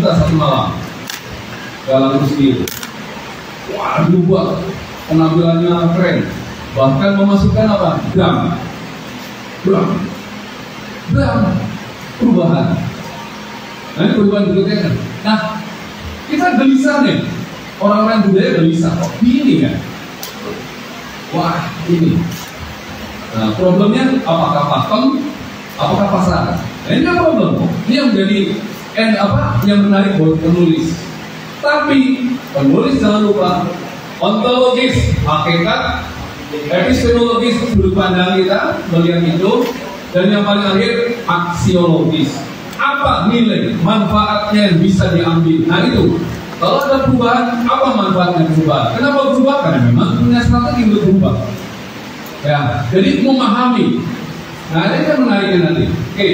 juta satu malam dalam itu sendiri. Wah, berubah, penampilannya keren, bahkan memasukkan apa? Drum, perubahan. Nah, ini perubahan berikutnya kan. Nah, kita gelisah nih, orang-orang budaya gelisah. Kok ini kan? Wah, ini. Nah, problemnya apakah pakem, apakah pasar? Nah, ini kan problem. Ini yang menjadi yang menarik buat penulis. Tapi penulis jangan lupa ontologis, hakikat, epistemologis sudut pandang kita melihat itu, dan yang paling akhir aksiologis. Apa nilai manfaatnya yang bisa diambil? Nah itu, kalau ada perubahan, apa manfaatnya perubahan? Kenapa berubah? Karena memang punya strategi untuk berubah. Ya, jadi memahami. Nah ini kan menariknya nanti. Oke.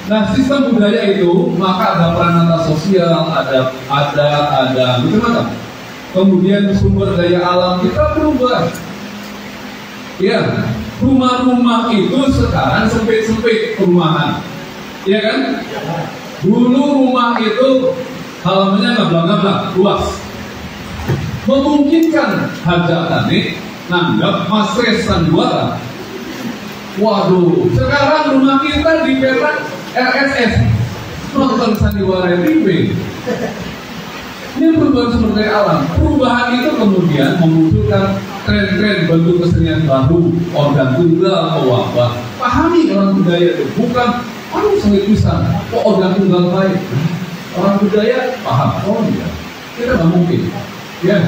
Nah sistem budaya itu maka ada peranata sosial, ada macam-macam. Kemudian sumber daya alam kita berubah. Ya, rumah-rumah itu sekarang sempit-sempit perumahan. Iya kan? Dulu rumah itu halamannya ngablang-ngablang, luas. Memungkinkan hajatan nih nanggap Mas Sandiwara. Waduh, sekarang rumah kita di petak RSS nonton Sandiwara TV. Ini perubahan sumber daya alam. Perubahan itu kemudian memunculkan tren-tren bentuk kesenian baru, organ tunggal, mewabah. Pahami orang budaya itu, bukan sangat bisa. Kok organ tunggal baik? Orang budaya paham. Oh iya, kita nggak mungkin. Ya,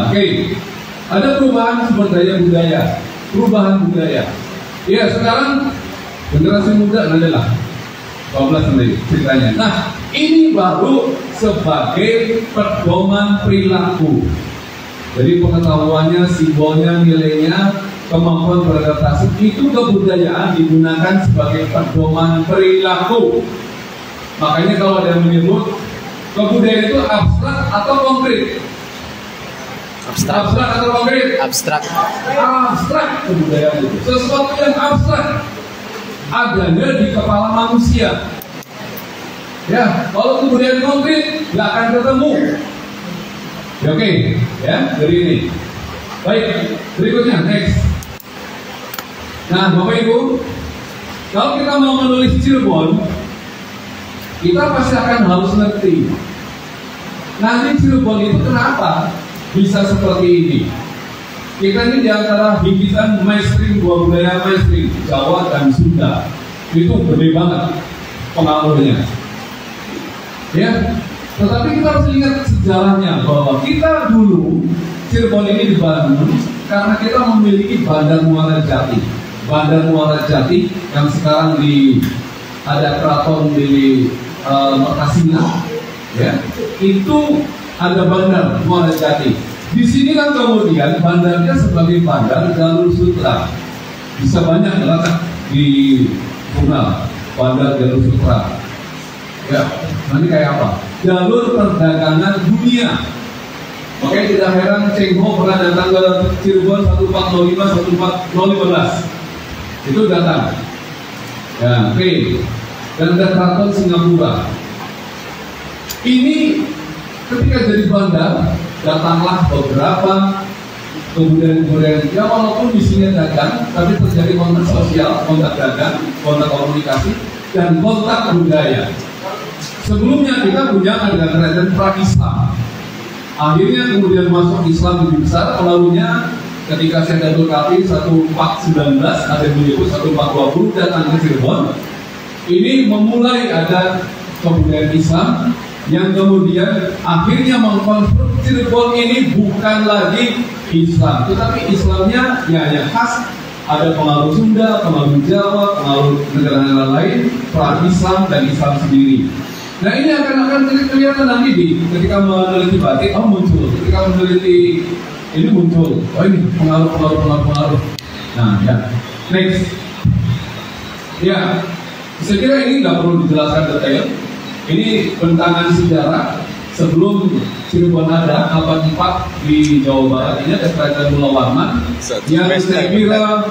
oke. Ada perubahan sumber daya budaya, perubahan budaya. Ya, sekarang generasi muda adalah 12 sendiri ceritanya. Nah, ini baru sebagai pedoman perilaku. Jadi pengetahuannya, simbolnya, nilainya, kemampuan beradaptasi itu kebudayaan digunakan sebagai pedoman perilaku. Makanya kalau ada yang menyebut kebudayaan itu abstrak atau konkret? Abstrak atau konkret? Abstrak kebudayaan itu. Sesuatu yang abstrak adanya di kepala manusia. Ya, kalau kebudayaan konkret nggak akan ketemu. Ya, oke, ya dari ini. Baik, berikutnya next. Nah, Bapak Ibu, kalau kita mau menulis Cirebon, kita pasti akan harus ngerti. Nanti Cirebon itu kenapa bisa seperti ini? Kita ini diantara bibitan mainstream, dua budaya mainstream, Jawa dan Sunda. Itu gede banget pengaruhnya. Ya, tetapi kita harus ingat sejarahnya bahwa kita dulu Cirebon ini dibangun karena kita memiliki Bandar Muara Jati. Bandar Muara Jati yang sekarang ada keraton di Mertasina, ya, itu ada Bandar Muara Jati. Di sini kan kemudian bandarnya sebagai bandar jalur sutra. Bisa banyak terletak di jurnal bandar jalur sutra. Ya, nanti kayak apa? Jalur perdagangan dunia. Makanya tidak heran Cheng Ho pernah datang ke Cirebon 1405, 14015. Itu datang. Ya, oke. Dan ada keraton Singapura. Ini ketika jadi bandar, datanglah beberapa kemudian ya walaupun misinya dagang, tapi terjadi kontak sosial, kontak dagang, kontak komunikasi, dan kontak budaya. Sebelumnya kita punya ada kerajaan pra-Islam. Akhirnya kemudian masuk Islam lebih besar, melalui ketika Syekh Kapi 1419, ada yang menyebut 1420 datang ke Cirebon. Ini memulai ada kebudayaan Islam yang kemudian akhirnya mengkonstruk Cirebon ini bukan lagi Islam, tetapi Islamnya ya khas, ada pengaruh Sunda, pengaruh Jawa, pengaruh negara-negara lain, pra-Islam dan Islam sendiri. Nah ini akan kelihatan nanti ketika meneliti batik, muncul. Ketika meneliti ini muncul. Oh ini pengaruh. Nah ya, next. Ya, saya kira ini nggak perlu dijelaskan detail. Ini bentangan sejarah sebelum Cirebon ada abad 4 di Jawa Barat. Ini ada kerajaan Mula Warman yang saya kira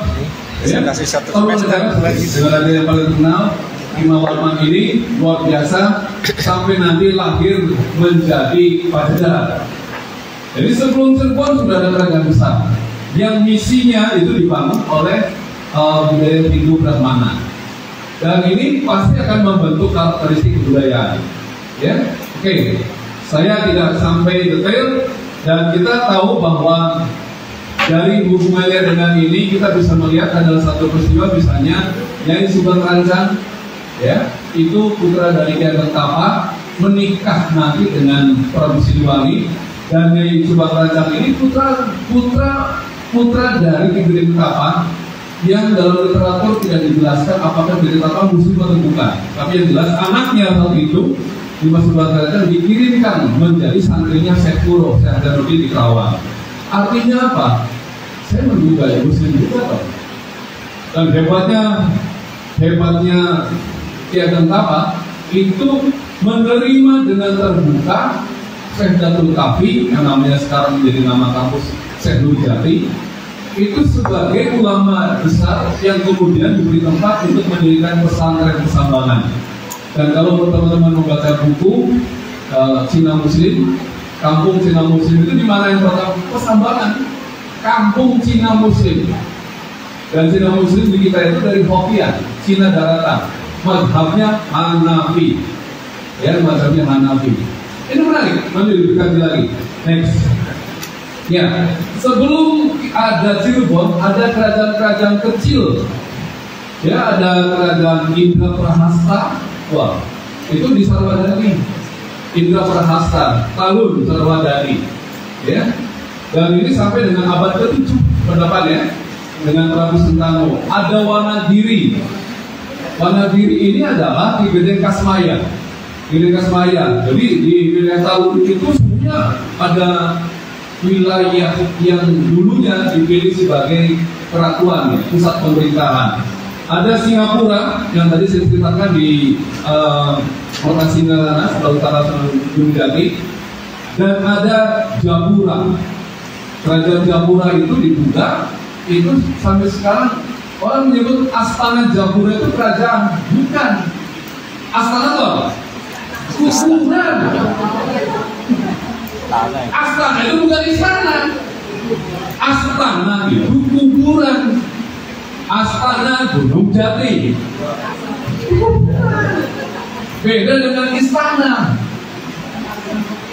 saya kasih satu semester lagi dengan yang paling kenal Lima Warman ini luar biasa sampai nanti lahir menjadi Pajajaran. Jadi sebelum Cirebon sudah ada kerajaan besar yang misinya itu dibangun oleh budaya Hindu Brahmana, dan ini pasti akan membentuk karakteristik kebudayaan. Ya, oke. Saya tidak sampai detail, dan kita tahu bahwa dari hubungannya dengan ini kita bisa melihat ada satu peristiwa, misalnya Nyai Subang Rancang, ya, itu putra dari Ki Ageng Tapa menikah nanti dengan Prabu Siliwangi, dan Nyai Subang Rancang ini putra dari Ki Gede Tapa, yang dalam literatur tidak dijelaskan apakah Gede Tapa muslim atau bukan, tapi yang jelas anaknya saat itu Dimas Subang Rancang dikirimkan menjadi santrinya Syekh Kuro, Syekh Hasanuddin di Kerawang. Artinya apa? Saya menduga ya muslim juga toh. Dan hebatnya Ki Ageng Tapa itu menerima dengan terbuka Syekh Datul Kafi, yang namanya sekarang menjadi nama kampus Syekh Nurjati, itu sebagai ulama besar yang kemudian diberi tempat untuk mendirikan pesantren Pesambangan. Dan kalau teman-teman membaca buku Cina Muslim, kampung Cina Muslim itu di mana yang pertama? Pesambangan, kampung Cina Muslim. Dan Cina Muslim di kita itu dari Hokkien, Cina daratan, mazhabnya Hanafi, ya, mazhabnya Hanafi. Ini menarik, nanti diberikan lagi. Next. Ya, sebelum ada Cirebon, ada kerajaan-kerajaan kecil. Ya, ada kerajaan Indraprahasta. Wah, itu di Sarwadadi. Indraprahasta, Talun, Sarwadadi. Ya, dan ini sampai dengan abad ke-7 pendapat ya, dengan Prabu Sentanu. Ada Wanagiri. Wanagiri ini adalah di Gede Kasmaya. Gede Kasmaya. Jadi di wilayah Talun itu sebenarnya ada wilayah yang dulunya dipilih sebagai keratuan, ya, pusat pemerintahan. Ada Singapura yang tadi saya ceritakan di kota Singalana, sebelah utara Gunung Jati, dan ada Japura. Kerajaan Japura itu dibuka, itu sampai sekarang orang menyebut Astana Japura itu kerajaan, bukan. Astana itu apa? Kuburan. Astana itu bukan istana. Astana itu kuburan. Astana Gunung Jati. Beda dengan istana.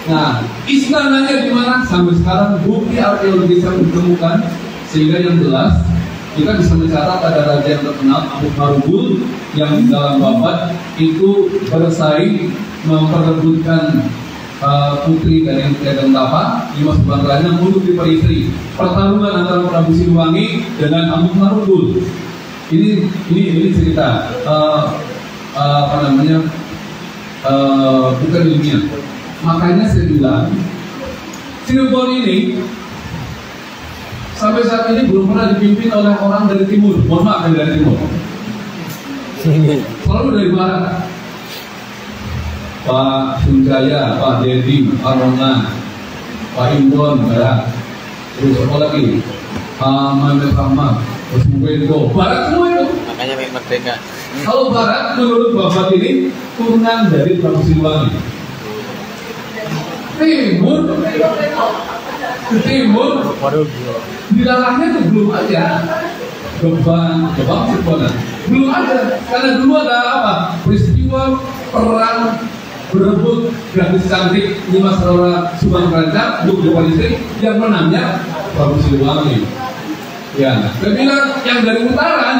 Nah, istananya di mana? Sampai sekarang bukti arkeologis yang ditemukan, sehingga yang jelas kita bisa mencatat ada raja yang terkenal Amuk Marugul yang dalam babat itu bersaing memperebutkan putri dari Ki Ageng Tapa, Dimas Subang Rancang untuk diperistri. Pertarungan antara Prabu Siliwangi dengan Amuk Marugul. Ini cerita bukan ilmiah. Makanya saya bilang Cirebon ini sampai saat ini belum pernah dipimpin oleh orang dari timur. Mohon maaf, dari timur. Selalu dari barat. Pak Sunjaya, Pak Dedi, Pak Rona, Pak Imron, barat. Terus apa lagi? Pak Mamet Rahmat, terus Muwendo, barat semua itu. Makanya merdeka. Kalau barat menurut babat ini turunan dari Prabu Siliwangi. Timur, di dalamnya itu belum ada. Gebang Cirebon belum ada, karena dulu ada apa? Peristiwa perang berebut gadis cantik Dimas Subang Rancang untuk diperistri, yang menangnya Prabu Siliwangi. Ya, saya bilang yang dari utara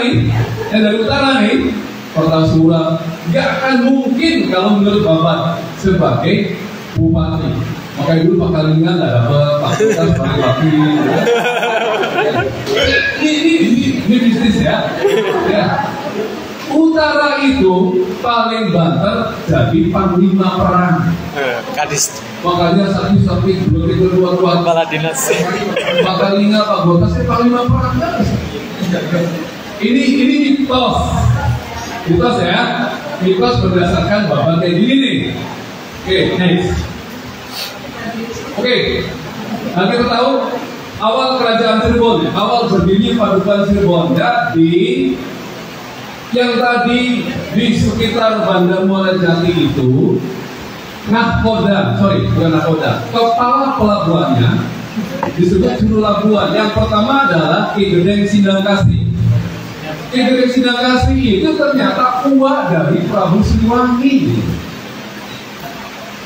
nih, Kartasura nggak akan mungkin kalau menurut bapak sebagai bupati. Makanya dulu Pak Kalinga nggak dapat, Pak Kutas sebagai bupati. Ini bisnis ya. Utara itu paling banter jadi panglima perang. Kadis. Makanya sapi belum kedua Kepala dinas. Pak Kalinga, Pak Botas panglima perang. Ini mitos ya. Mitos berdasarkan bapak kayak gini nih. Oke, next. Oke, nah kita tahu awal kerajaan Cirebon, awal berdiri Padukan Cirebon. Jadi yang tadi di sekitar Bandar Muara Jati itu, bukan nahkoda, kepala pelabuhannya disebut juru labuan. Yang pertama adalah Ki Gedeng Sindangkasih. Ki Gedeng Sindangkasih itu ternyata uak dari Prabu Siliwangi.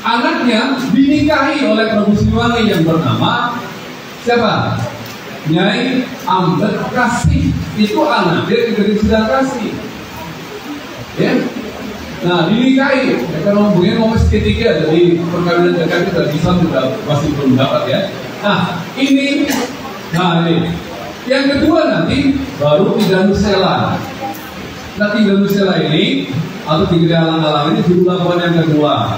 Anaknya dinikahi oleh Prabu Siliwangi yang bernama siapa? Nyai Ambet Kasih. Itu anaknya Ki Gedeng Sindangkasih. Ya. Nah, dinikahi, kalau hubungannya mau ketiga dari perkawinan dekat itu Islam juga masih belum dapat ya. Nah, ini, yang kedua nanti baru Tiganusela. Nah, Tiganusela ini atau tiga alang-alang ini juru labuan yang kedua.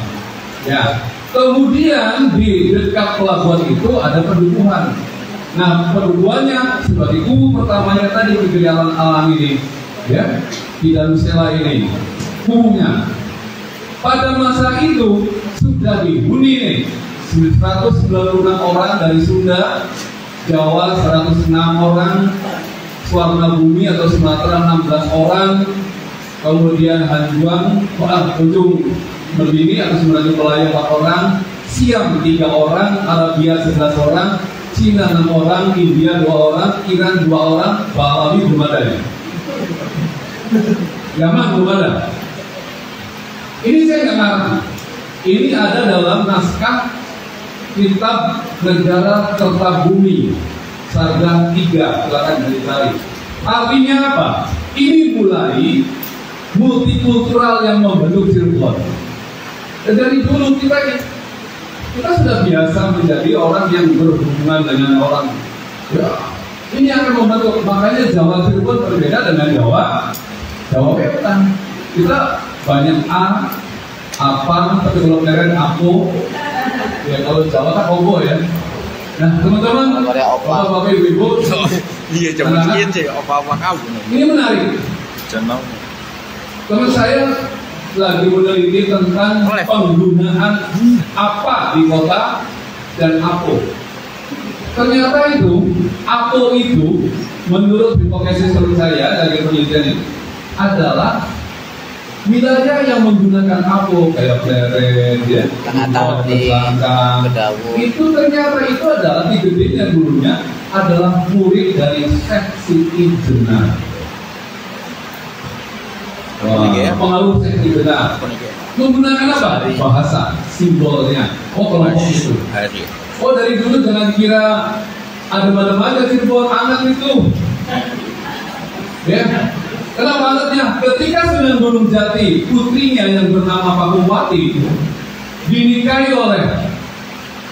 Ya, kemudian di dekat pelabuhan itu ada pedukuhan. Nah, pedukuhannya sebagai kubu pertamanya tadi tiga alang-alang ini, ya, Tiganusela ini. Kubunya pada masa itu sudah dihuni nih 196 orang dari Sunda, Jawa 106 orang, Suwarna Bumi atau Sumatera 16 orang, kemudian Hanjuang, Ujung Berbini atau Semenanjung Pelaya 4 orang, Siam 3 orang, Arabia 11 orang, Cina 6 orang, India 2 orang, Iran 2 orang, Balawi belum ada ya. Yaman belum ada. Ini saya nggak ngerti. Ini ada dalam naskah Kitab Negara Kertabumi Sarga 3, silakan dicari. Artinya apa? Ini mulai multikultural yang membentuk Cirebon. Dan dari dulu kita sudah biasa menjadi orang yang berhubungan dengan orang. Ya, ini akan membentuk. Makanya Jawa Cirebon berbeda dengan Jawa Wetan. Kita banyak apa, tapi kalau keren aku, ya kalau Jawa kan obo ya. Nah teman-teman, bapak ibu, iya coba dikit sih, apa kamu? Ini menarik. Teman saya lagi meneliti tentang penggunaan apa di kota dan apo. Ternyata itu, apo itu menurut hipotesi saya dari penelitian ini adalah wilayah yang menggunakan apo kayak pleret, ya, itu ternyata itu adalah Ki Gedeng yang dulunya adalah murid dari Syekh Siti Jenar. Pengaruh Syekh Siti Jenar menggunakan apa? Bahasa, simbolnya. Kelompok itu. Oh dari dulu jangan kira adem-adem aja Cirebon, anak itu. Ya. Kenapa anaknya? Ketika Sunan Gunung Jati, putrinya yang bernama Pakuwati itu dinikahi oleh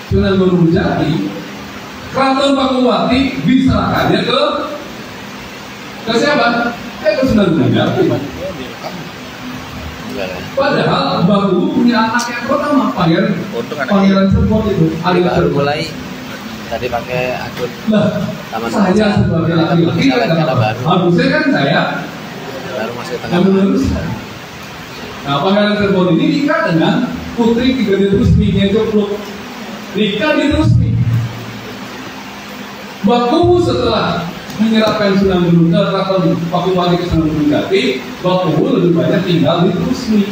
Sunan Gunung Jati, Keraton Pakuwati diserahkannya ke siapa? Ke Sunan Gunung Jati. Padahal Baku punya anak yang pertama, Pangeran Cirebon itu. Baru mulai tadi pakai akun. Lah, saya sebagai laki-laki kan harusnya kan saya baru masuk tengah. Nah, Pangeran Cirebon ini nikah dengan putri Ki Gedeng Rusmi, yaitu nikah di Rusmi. Baku setelah menyerahkan Sunan Gunung Jati, Pakuwati ke Sunan Gunung Jati, Baku lebih banyak tinggal di Rusmi.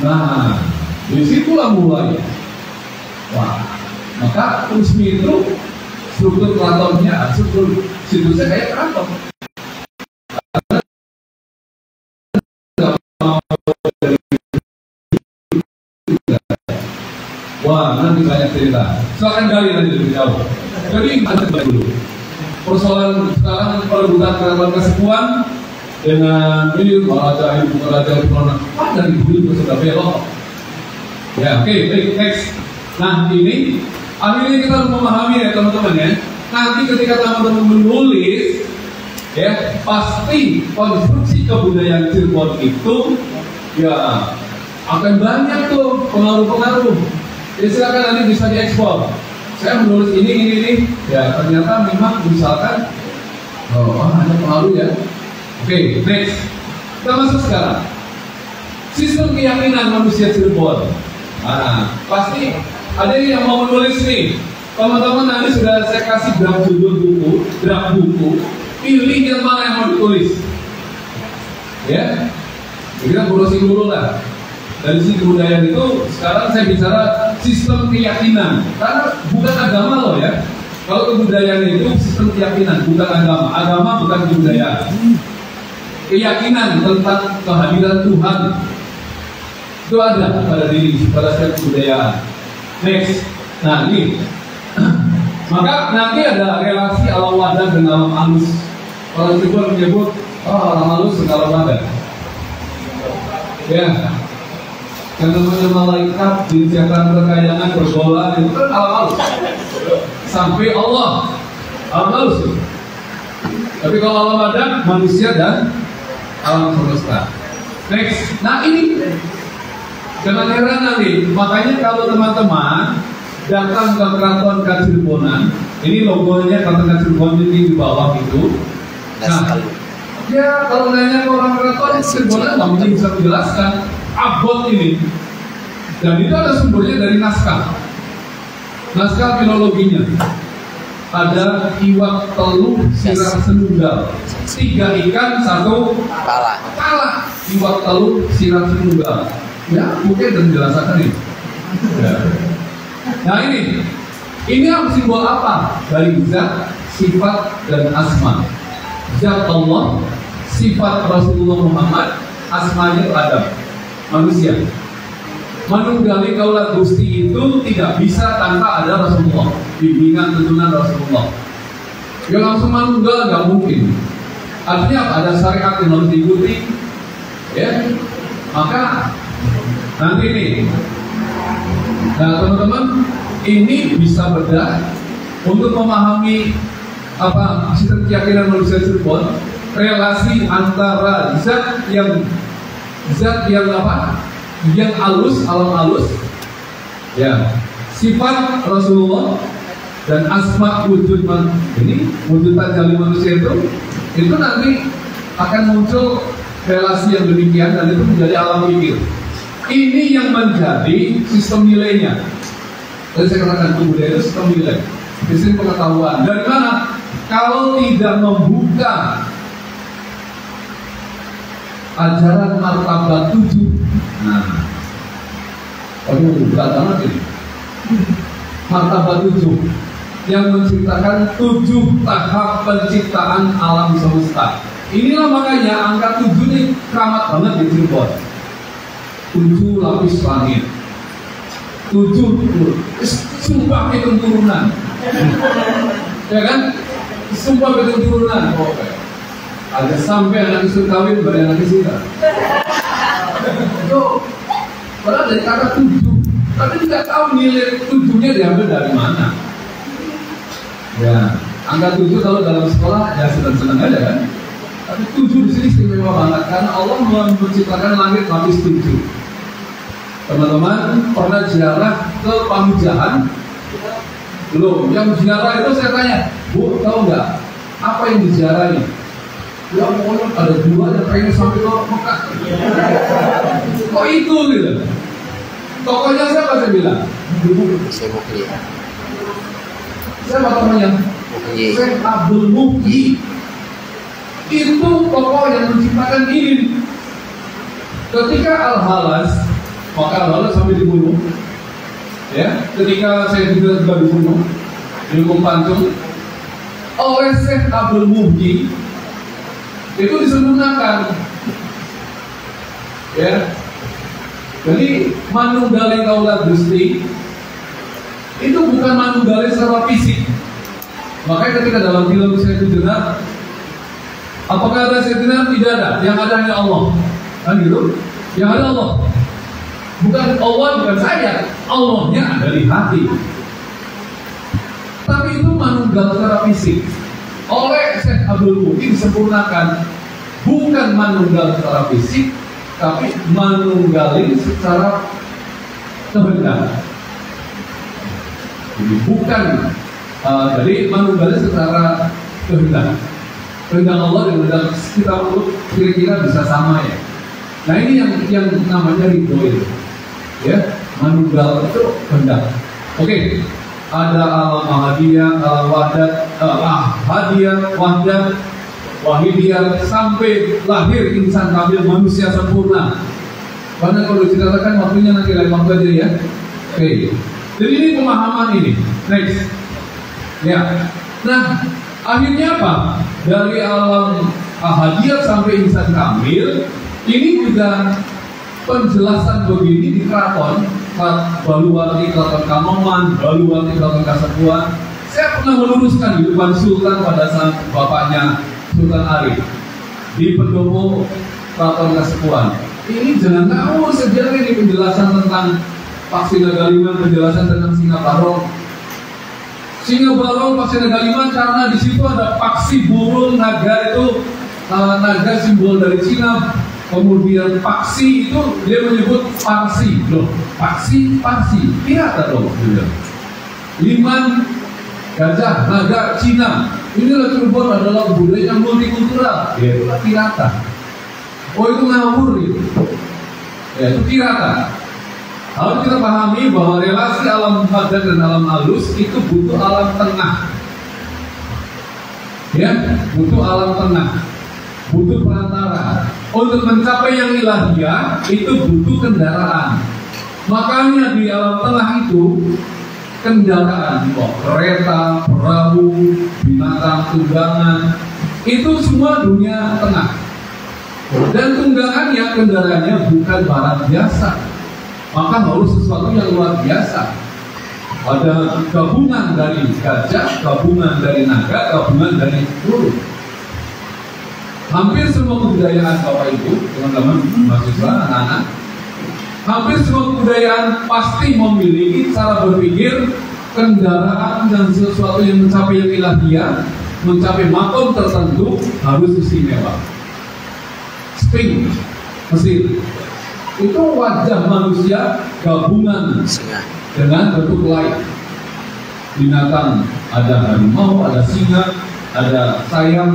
Nah, disitulah mulai. Wah, maka Rusmi itu struktur keratonnya, struktur situsnya kayak keraton. Wah, nanti banyak cerita. Silakan gali nanti lebih jauh. Jadi kita dulu. Persoalan sekarang perebutan keraton kesepuan dengan ini raja ibu raja corona. Dari dulu itu sudah belok. Ya, oke, next. Nah ini akhirnya kita harus memahami ya teman-teman ya. Nanti ketika teman-teman menulis, ya pasti konstruksi kebudayaan Cirebon itu ya akan banyak tuh pengaruh-pengaruh. Jadi silakan nanti bisa diekspor. Saya menulis ini, ya ternyata memang misalkan, ada pengaruh ya. Oke, next. Kita masuk sekarang. Sistem keyakinan manusia Cirebon. Nah, pasti ada yang mau menulis nih. Teman-teman nanti sudah saya kasih draft judul buku, draft buku. Pilih yang mana yang mau ditulis. Ya, kita browsing dulu lah. Dari sisi kebudayaan itu, sekarang saya bicara sistem keyakinan. Karena bukan agama loh ya. Kalau kebudayaan itu sistem keyakinan, bukan agama. Agama bukan kebudayaan. Keyakinan tentang kehadiran Tuhan itu ada pada diri, pada setiap kebudayaan. Next, nah ini. Maka nanti ada relasi alam wadah dan alam halus. Kalau kita menyebut alam halus dan alam wadah. Ya, yang namanya malaikat, jin, setan, kekayangan, pergaulan itu kan alam halus. Sampai Allah alam halus. Tapi kalau alam wadah manusia dan alam semesta. Next, nah ini jangan heran nanti. Makanya kalau teman-teman datang ke Keraton Kacirebonan, ini logonya Keraton Kacirebonan ini di bawah itu. Nah, ya kalau nanya ke orang Keraton Kacirebonan nggak mungkin bisa menjelaskan abot ini. Dan itu ada sumbernya dari naskah filologinya. Ada iwak telur sirah senunggal, 3 ikan 1 pala. Iwak telur sirah senunggal. Ya mungkin dan menjelaskan ini. Ya. Nah ini yang simbol apa? Dari zat, sifat, dan asma. Zat Allah, sifat Rasulullah Muhammad, asmanya Adam, manusia. Manunggali kaulat Gusti itu tidak bisa tanpa ada Rasulullah, bimbingan tuntunan Rasulullah. Ya langsung manunggal nggak mungkin. Artinya apa? Ada syariat yang harus diikuti. Ya, maka nanti nih. Nah teman-teman, ini bisa bedah untuk memahami apa sistem keyakinan manusia tersebut, relasi antara zat yang apa? Yang halus, alam halus, ya, sifat Rasulullah dan asma wujud ini wujud tajalli manusia itu nanti akan muncul relasi yang demikian dan itu menjadi alam pikir. Ini yang menjadi sistem nilainya. Tadi saya katakan kebudayaan itu sistem nilai, sistem pengetahuan. Dari mana? Kalau tidak membuka ajaran martabat 7. Nah, berat banget ini. Martabat 7 yang menciptakan 7 tahap penciptaan alam semesta. Inilah makanya angka 7 ini keramat banget di Cirebon. 7 lapis langit. 7 sumpah hitung turunan. Ya kan? Sumpah hitung turunan. Oke. Ada sampai anak istri kawin baru anak istri. Itu padahal dari kata 7, tapi tidak tahu nilai 7-nya diambil dari mana. Ya, angka 7 kalau dalam sekolah ya senang-senang aja kan. Tapi 7 di sini istimewa banget karena Allah menciptakan langit lapis 7. Teman-teman pernah ziarah ke Pamijahan? Belum. Yang ziarah itu saya tanya, Bu, tahu nggak apa yang diziarahi? Ya pokoknya ada 2 yang pengen sampai ke Mekah. Kok itu gitu? Tokohnya siapa saya bilang? Siapa tokohnya? Syekh Abdul Muhyi. Itu tokoh yang menciptakan ini. Ketika Al-Halas, maka Al-Halas sampai dibunuh. Ya, ketika saya juga dibunuh di hukum Pancung oleh Syekh Abdul Muhyi, itu disempurnakan. Ya, jadi manunggali kaulat Gusti itu bukan manunggali secara fisik. Makanya ketika dalam film saya dengar, apakah ada saya dengar? Tidak ada. Yang ada hanya Allah. Kan gitu? Yang ada Allah. Bukan Allah, bukan saya. Allahnya ada di hati. Tapi itu manunggal secara fisik. Oleh Syekh Abdul Muhyi disempurnakan, bukan manunggal secara fisik, tapi manunggalin secara kehendak. Jadi bukan jadi manunggalin secara kehendak. Kehendak Allah dan kehendak kita kira-kira bisa sama ya. Nah ini yang namanya ridho itu, ya, manunggal itu kehendak. Oke. Ada alam ahadiyah, alam wahdat, ahadiyah, wahdat, Wahidiyah sampai lahir insan kamil, manusia sempurna. Karena kalau diceritakan waktunya nanti lain waktu aja ya. Oke. Jadi ini pemahaman ini. Next. Ya. Nah, akhirnya apa? Dari alam ahadiyat sampai insan kamil, ini juga penjelasan begini di keraton Baluwati, keraton Kanoman, Baluwati, keraton Kasepuhan. Saya pernah meluruskan kehidupan Sultan pada saat bapaknya Sultan Arif di pendopo keraton Kasepuhan. Ini jangan tahu sejarah ini, penjelasan tentang Paksi Nagaliman, penjelasan tentang Singa Barong. Singa Barong, Paksi Nagaliman, karena di situ ada paksi burung, naga itu naga simbol dari Cina. Kemudian paksi itu dia menyebut Parsi, loh, paksi, Parsi, pirata dong. Liman, gajah, naga, Cina. Inilah Cirebon adalah budaya yang multikultural, itulah pirata. Oh, itu ngawur gitu. Ya, itu pirata. Harus kita pahami bahwa relasi alam padat dan alam halus itu butuh alam tengah. Ya, butuh alam tengah, butuh perantara. Untuk mencapai yang ilahiyah itu butuh kendaraan. Makanya di alam tengah itu kendaraan, kereta, perahu, binatang tunggangan, itu semua dunia tengah. Dan tunggangannya, kendaraannya bukan barang biasa, maka harus sesuatu yang luar biasa. Ada gabungan dari gajah, gabungan dari naga, gabungan dari burung. Hampir semua kebudayaan Bapak Ibu, teman-teman, mahasiswa, anak-anak, hampir semua kebudayaan pasti memiliki cara berpikir, kendaraan dan sesuatu yang mencapai yang ilahiyah, mencapai makom tertentu harus istimewa. Sphinx, Mesir, itu wajah manusia gabungan dengan bentuk lain. Binatang, ada harimau, ada singa, ada sayap.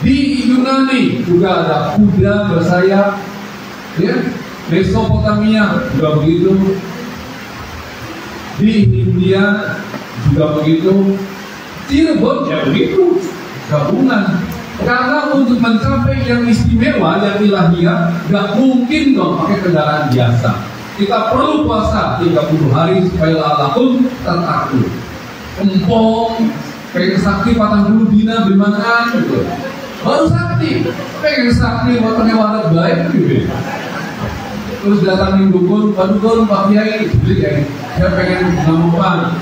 Di Yunani juga ada kuda bersayap, ya. Mesopotamia juga begitu. Di India juga begitu. Cirebon ya begitu, gabungan. Karena untuk mencapai yang istimewa, yang ilahiyah, gak mungkin dong pakai kendaraan biasa. Kita perlu puasa 30 hari supaya lalakum tertakluk. Empong, pengen sakti 40 dina dimakan gitu. Baru sakti, pengen sakti waktunya wadah baik gitu. Terus datangin dukun, Pak Kiai, saya pengen ngamupan,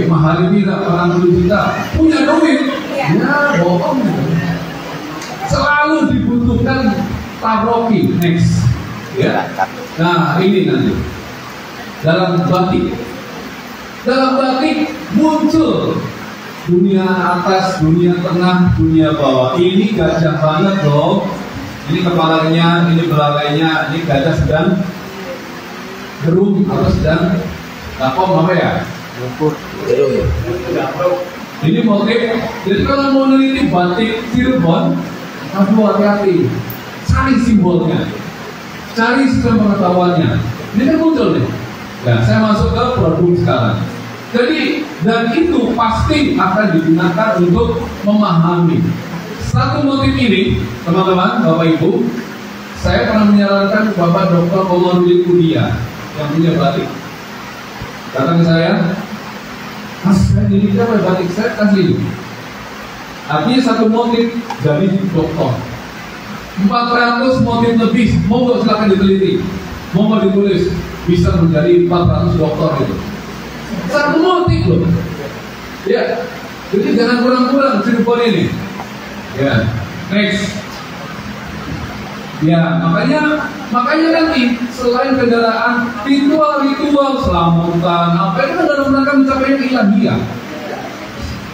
mahal ini 40 juta, punya duit, ya bohong gitu. Selalu dibutuhkan taroki. Next, ya. Nah ini nanti dalam batik muncul dunia atas, dunia tengah, dunia bawah. Ini gajah banget loh. Ini kepalanya, ini belalainya, ini gajah sedang gerung atau sedang lapom apa ya? Lumpur, gerung. Ini motif. Jadi kalau mau meneliti batik Cirebon, aduh hati-hati, cari simbolnya, cari sistem pengetahuannya. Ini kan muncul nih. Nah, saya masuk ke produk sekarang. Jadi, dan itu pasti akan digunakan untuk memahami satu motif ini, teman-teman, Bapak Ibu. Saya pernah menyarankan Bapak Dr. Komarudin Kudia yang punya batik. Datang ke saya, Mas, saya ini apa batik, saya kasih. Artinya satu motif dari dokter 400 motif lebih, mau silakan diteliti, mau ditulis, bisa menjadi 400 dokter itu satu motif loh ya. Jadi jangan kurang-kurang Cirebon ini ya. Next ya, makanya nanti selain kendaraan, ritual selamatan apa itu kan dalam rangka mencapai yang ilahiyah.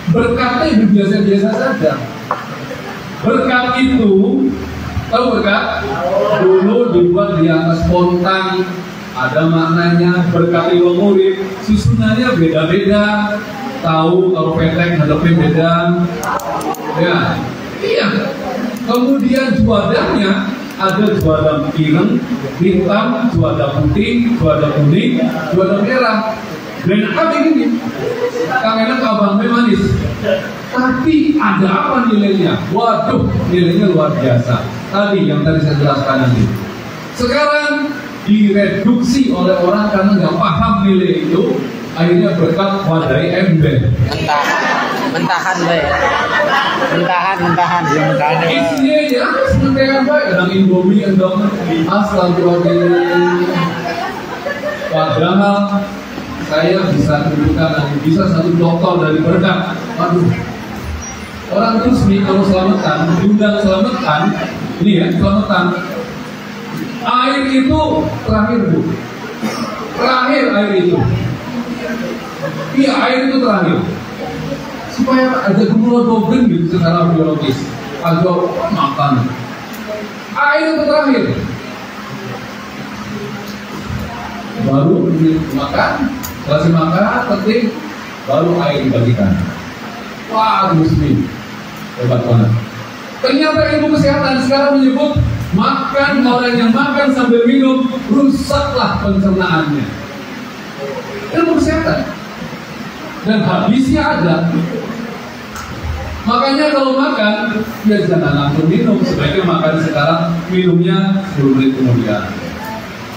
Berkatnya biasa-biasa saja. Berkat itu, tahu berkat? Dulu dibuat di atas pontang, ada maknanya. Berkat ilmu murid, susunannya beda-beda. Tahu kalau petek hadapin beda. Ya, iya. Kemudian juadanya ada juada ireng, hitam, juada putih, juada kuning, juada merah. Dan apa ini? Kang enak abang manis. Tapi ada apa nilainya? Waduh, nilainya luar biasa. Tadi yang tadi saya jelaskan nanti. Sekarang direduksi oleh orang karena nggak paham nilai itu, akhirnya berkat wadai ember. Mentahan ya. Isinya ya sementara baik, ada Indomie, ada astagfirullahaladzim. Padahal saya bisa tunjukkan nanti bisa satu dokter dari berkat. Aduh, orang terus nih kalau selamatan, diundang selamatan, ini ya selamatan. Air itu terakhir bu, terakhir air itu. Iya air itu terakhir. Supaya ada hemoglobin gitu secara biologis, agak makan. Air itu terakhir. Baru makan, selesai makan, ketik, baru air dibagikan. Wah, muslim, hebat banget. Ternyata ilmu kesehatan sekarang menyebut makan, orang yang makan sambil minum rusaklah pencernaannya. Ilmu kesehatan. Dan habisnya ada. Makanya kalau makan, ya jangan langsung minum. Sebaiknya makan sekarang, minumnya 10 menit kemudian.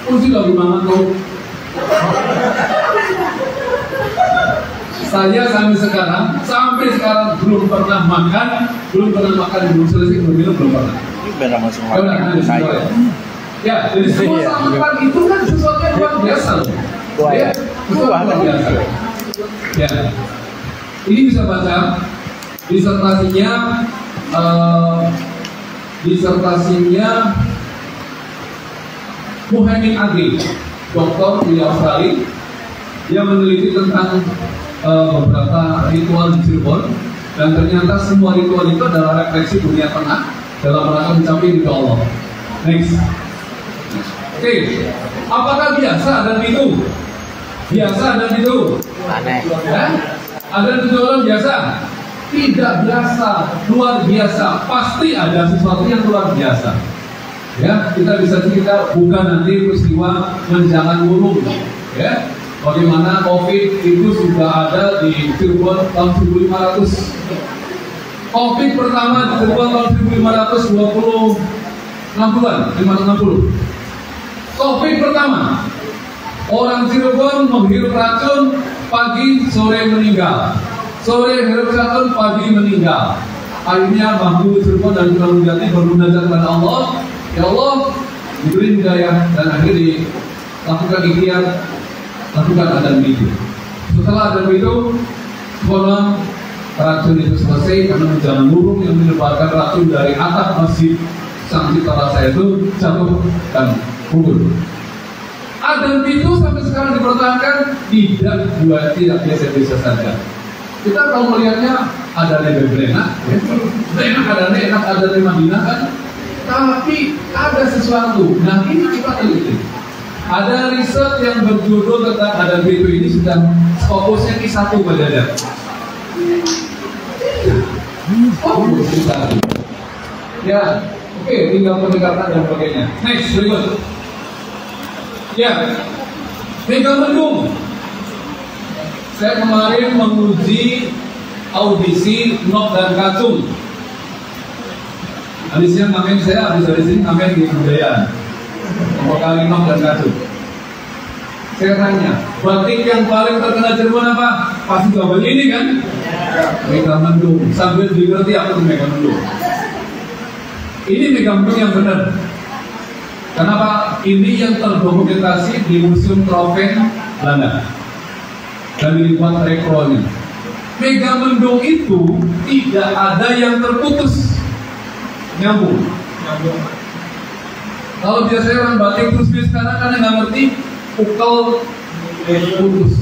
Sudah gimana tuh? Saya sampai sekarang belum pernah makan, belum selesai belum minum, belum pernah. Ini benar masuk saya. Ya, jadi semua sarapan itu kan sesuatu yang luar biasa loh. Ya, sesuatu luar biasa. Ya, ini bisa baca disertasinya Muhammad Agri, dokter di Australia, yang meneliti tentang beberapa ritual di Cirebon, dan ternyata semua ritual itu adalah refleksi dunia tengah dalam rangka mencapai ridho Allah. Next. Oke, apakah biasa dan itu? Biasa dan itu? Aneh. Ya? Ada ritual biasa? Tidak biasa, luar biasa. Pasti ada sesuatu yang luar biasa. Ya, kita bisa cerita bukan nanti peristiwa menjangan wulung. Ya, bagaimana COVID itu sudah ada di Cirebon tahun 1500. COVID pertama di Cirebon tahun 1560. COVID pertama, orang Cirebon menghirup racun, pagi sore meninggal. Sore hirup racun, pagi meninggal. Akhirnya bangku Cirebon dan Gunung Jati bermunajat kepada Allah. Ya Allah, diberi hidayah dan akhirnya lakukan ikhtiar, lakukan adab itu. Setelah adab itu, konon racun itu selesai karena menjangan burung yang menyebarkan racun dari atap masjid sang cipta rasa itu jatuh dan gugur. Adab itu sampai sekarang dipertahankan, tidak biasa-biasa saja. Kita kalau melihatnya ada di Bebrena, enak ada di Madinah kan. Tapi ada sesuatu. Nah ini kita teliti. Ada riset yang berjudul tentang adab itu ini sedang fokusnya di satu saja. Fokus di satu. Ya, oke, tinggal pendekatan dan sebagainya. Next, berikut. Ya, Megamendung. Saya kemarin menguji audisi Nok dan Kacung. Hadisnya ngamen saya habis dari sini ngamen di kebudayaan. Nomor kali Nok dan Kacung. Saya tanya, batik yang paling terkenal Cirebon apa? Pasti jawaban ini kan? Megamendung. Sambil dimengerti apa itu Megamendung. Ini Megamendung yang benar. Kenapa? Ini yang terdokumentasi di Museum Tropen Belanda dan dibuat rekornya. Megamendung itu tidak ada yang terputus. Nyambung. Kalau biasanya orang batik terus sekarang kan nggak ngerti ukal putus.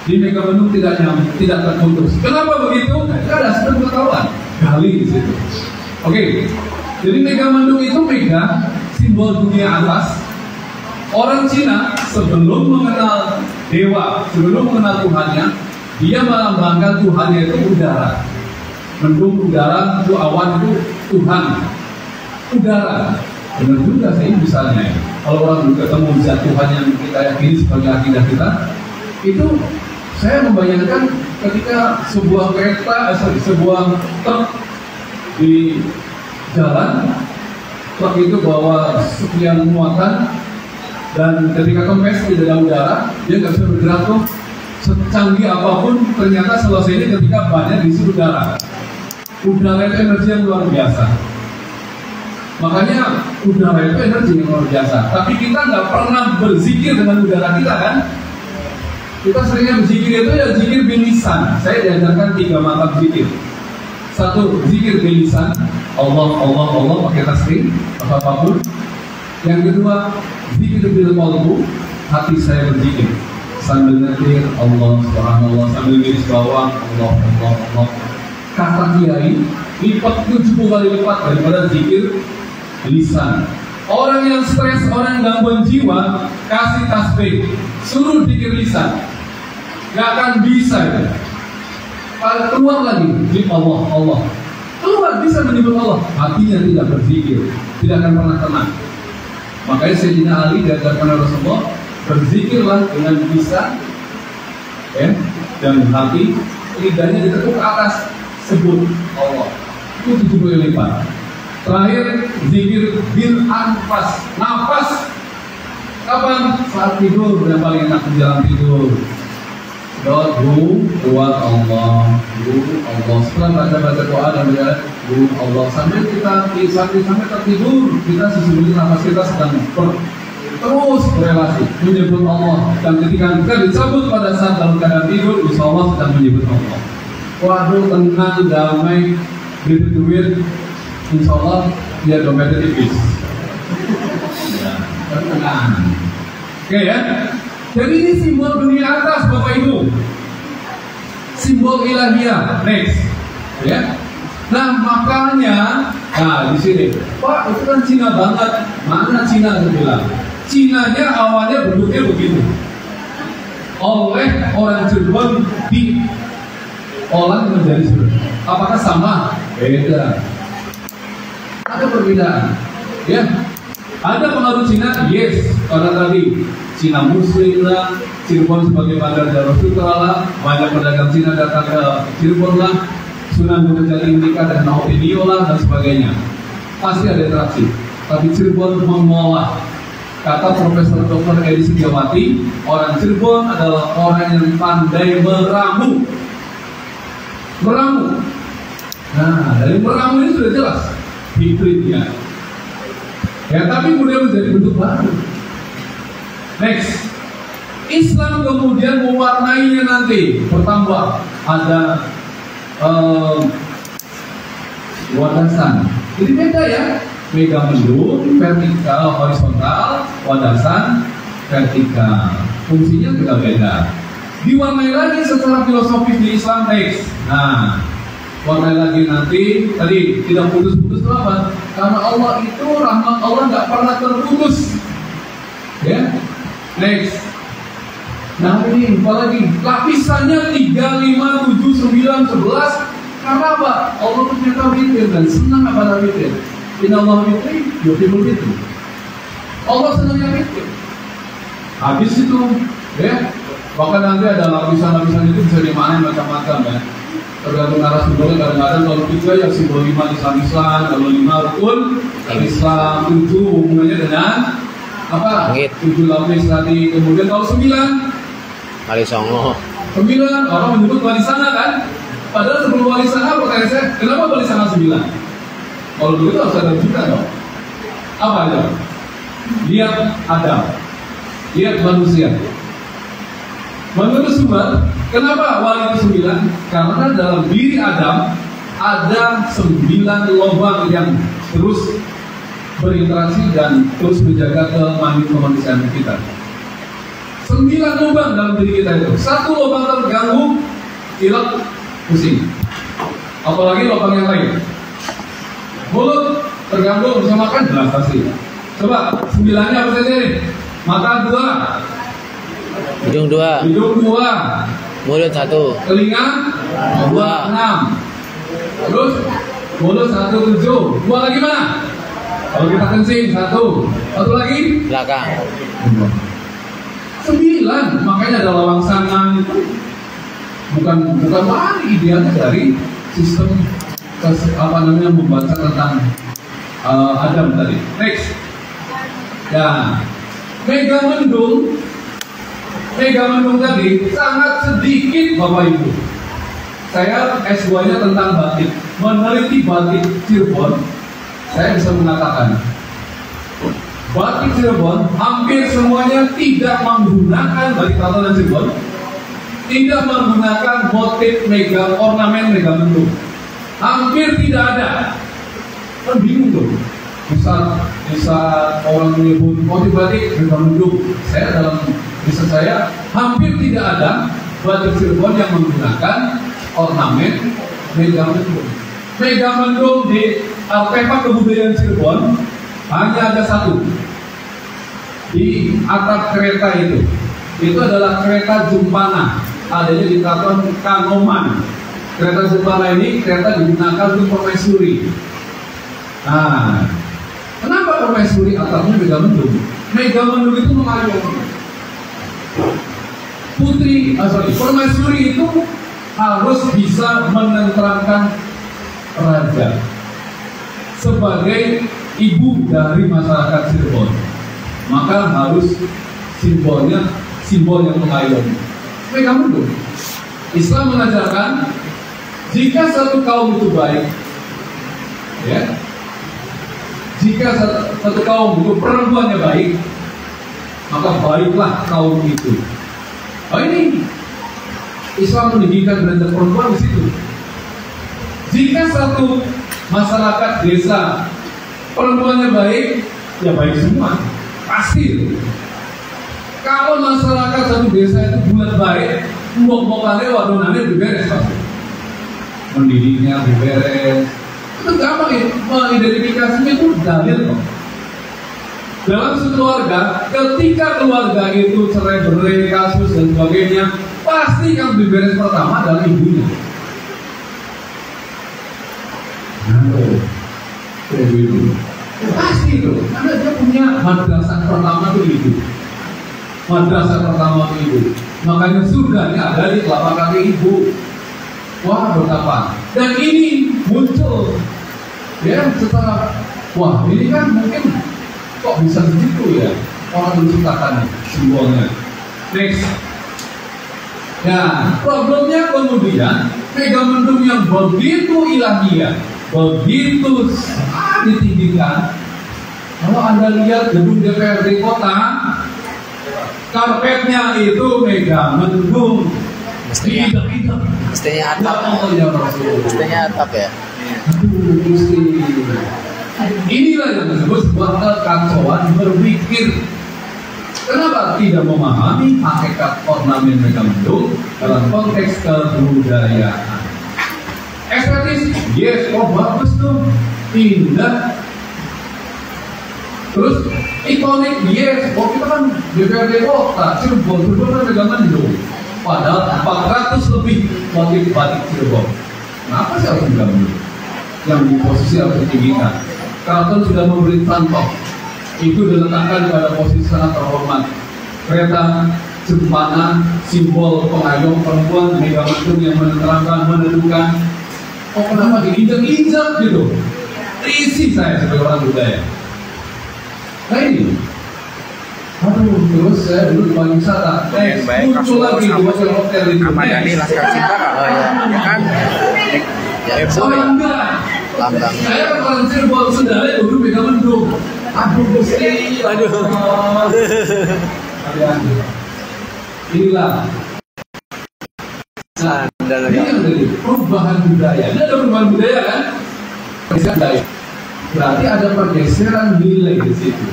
Di Megamendung tidak nyambung, tidak terputus. Kenapa begitu? Karena sudah pengetahuan gali di situ. Oke, jadi Megamendung itu mega simbol dunia atas. Orang Cina sebelum mengenal dewa, sebelum mengenal Tuhannya, dia melambangkan Tuhannya itu udara. Mendung udara itu awan itu Tuhan. Udara. Benar juga sih misalnya. Kalau orang ketemu zat Tuhan yang kita yakini sebagai akidah kita, itu saya membayangkan ketika sebuah sebuah truk di jalan, truk itu bawa sekian muatan, dan ketika kempes di dalam udara, dia nggak bisa bergerak tuh. Secanggih apapun, ternyata selesainya ketika bannya diisi udara. Udara itu energi yang luar biasa. Makanya udara itu energi yang luar biasa. Tapi kita nggak pernah berzikir dengan udara kita kan? Kita seringnya berzikir itu ya zikir bilisan. Saya diajarkan 3 mata zikir. 1, zikir bilisan, Allah, Allah, Allah pakai tasbih atau apapun. Yang kedua, zikir bil qalbu, hati saya berzikir sambil nyetir Allah subhanallah, sambil garis bawah Allah, Allah, Allah. Kata kiai lipat 70 kali lipat daripada zikir lisan. Orang yang stres, orang yang gangguan jiwa, kasih tasbih, suruh zikir lisan, gak akan bisa ya. Keluar lagi di Allah, Allah keluar bisa menyebut Allah, hatinya tidak berzikir, tidak akan pernah tenang. Makanya Sayyidina Ali diajarkan oleh Rasulullah, berzikirlah dengan lisan ya, dan hati, lidahnya ditekuk ke atas, sebut Allah. Itu 70 kali lipat. Terakhir, zikir bil anfas, nafas. Kapan? Saat tidur, yang paling enak menjelang tidur. Buat Allah, Allah. Setelah baca doa dan Allah, sampai kita sampai tertidur, kita sesungguhnya nafas kita sedang terus berelasi menyebut Allah, dan ketika kita dicabut pada saat dalam keadaan tidur, insya Allah sedang menyebut Allah. Waduh, tenang, damai, duit, insya Allah dia dompetnya tipis. Ya, tenang. Oke ya. Jadi ini simbol dunia atas, Bapak Ibu. Simbol ilahiyah. Next. Ya. Nah, makanya, di sini, Pak, itu kan Cina banget. Mana Cina itu bilang? Cinanya awalnya bentuknya begitu. Oleh orang Cirebon diolah menjadi seperti. Apakah sama? Beda. Ada perbedaan. Ya. Ada pengaruh Cina? Yes. Karena tadi Cina Muslim lah, Cirebon sebagai bandar Darul Sutra lah, banyak pedagang Cina datang ke Cirebon lah, Sunan Gunung Jati menikah dengan Opinio lah, dan sebagainya. Pasti ada interaksi. Tapi Cirebon mengolah. Kata Profesor Dr. Edi Setiawati, orang Cirebon adalah orang yang pandai meramu. Meramu. Nah, dari meramu ini sudah jelas hibridnya. Ya, tapi kemudian menjadi bentuk baru. Next, Islam kemudian mewarnainya nanti bertambah, ada wadasan. Jadi beda ya, mega mendung, vertikal, horizontal, wadasan, vertikal. Fungsinya juga beda. Diwarnai lagi secara filosofis di Islam. Next, nah, warnai lagi nanti. Tadi tidak putus-putus itu apa? Karena Allah itu rahmat Allah nggak pernah terputus. Ya. Next. Nah ini apa lagi? Lapisannya 3, 5, 7, 9, 11. Karena apa? Allah ternyata witir dan senang apa witir. Inna Allah witir, yuhibbul witir. Allah senangnya witir. Habis itu, ya. Bahkan nanti ada lapisan-lapisan itu bisa dimaknai macam-macam ya. Tergantung narasumbernya, kadang-kadang kalau 3 yang simbol 5 Islam, kalau 5 rukun Islam, 7 hubungannya dengan apa? 7 lapis tadi. Kemudian kalau 9 Wali Songo. 9 orang menyebut wali sana kan? Padahal sebelum wali sana pertanyaan saya, kenapa wali sana 9? Kalau begitu harus ada juga dong. Apa itu? Lihat Adam, lihat manusia. Menurut sumber, kenapa wali itu 9? Karena dalam diri Adam ada 9 lubang yang terus berinteraksi dan terus menjaga kemanusiaan kita. 9 lubang dalam diri kita itu. 1 lubang terganggu, pilek, pusing. Apalagi lubang yang lain. Mulut terganggu, bisa makan, jelas pasti. Coba 9-nya apa saja nih? Mata 2, hidung 2, mulut 1, telinga 2, 6. Terus mulut 1, 7. 2 lagi mana? Kalau kita kencing 1 lagi belakang 9. Makanya ada lawang sangan itu bukan lari idealnya dari sistem membaca tentang Adam tadi. Next. Ya, Megamendung tadi sangat sedikit Bapak Ibu. Saya S2-nya tentang batik, meneliti batik Cirebon. Saya bisa mengatakan batik Cirebon hampir semuanya tidak menggunakan batik tatanan Cirebon, tidak menggunakan motif ornamen Megamendung. Hampir tidak ada. Kan bingung tuh. Bisa orang menyebut motif batik Megamendung. Saya dalam riset saya hampir tidak ada batik Cirebon yang menggunakan ornamen Megamendung. Megamendung di artefak kebudayaan Cirebon hanya ada satu di atap kereta itu. Itu adalah kereta Jumpana, adanya di Keraton Kanoman. Kereta Jumpana ini kereta digunakan untuk permaisuri. Nah, kenapa permaisuri atapnya Megamendung? Megamendung itu mengayomi permaisuri itu harus bisa menenteramkan raja sebagai ibu dari masyarakat Cirebon. Maka harus simbol yang mengayomi. Megamendung. Islam mengajarkan jika satu kaum itu baik, ya, jika satu kaum itu perempuannya baik, maka baiklah kaum itu. Oh, ini Islam mendidikan derajat perempuan di situ. Jika satu masyarakat desa perempuannya baik, ya baik semua, pasti. Kalau masyarakat satu desa itu buat baik, mbok-mbokannya wadonannya beberes pasti. Mendidiknya beberes. Itu gampang ya, mengidentifikasinya itu dalil kok. Dalam sekeluarga, ketika keluarga itu cerai-berai, kasus dan sebagainya, pasti yang beberes pertama adalah ibunya. Pasti itu, karena dia punya madrasah pertama itu ibu. Madrasah pertama itu ibu. Makanya surganya ada di telapak kaki ibu. Wah, betapa. Dan ini muncul ya setelah, wah ini kan mungkin kok bisa begitu ya orang menciptakan simbolnya. Next. Nah, problemnya kemudian Megamendung yang begitu ilahiyah, begitu ditinggikan. Kalau Anda lihat gedung DPRD kota, karpetnya itu Megamendung. Mestinya atap. Mestinya atap ya. Aduh, Gusti. Inilah yang disebut sebuah kekacauan berpikir. Kenapa tidak memahami hakikat ornamen Megamendung dalam konteks kebudayaan? Estetis, yes, oh bagus tuh, indah. Terus ikonik, yes, oh kita kan DPRD kota, Cirebon kan Megamendung. Padahal 400 lebih motif batik Cirebon. Kenapa sih harus Megamendung? Yang di posisi harus ditinggikan. Keraton sudah memberi contoh. Itu diletakkan pada posisi sangat terhormat. Kereta Jumpana, simbol pengayom perempuan, Megamendung yang menerangkan, menentukan. Oh kenapa diinjak-injak gitu? Risih saya sebagai orang budaya. Nah ini. Aduh, terus saya dulu paling wisata. Muncul lagi di hotel itu. Ramadhani Laskar Cinta kak? Oh iya, ya kan? Lambang. Saya kan orang Cirebon, saudara dulu Megamendung. Aduh, Gusti. Aduh. Inilah. Nah, ini yang dari perubahan budaya. Ini ada perubahan budaya kan? Berarti ada pergeseran nilai di situ.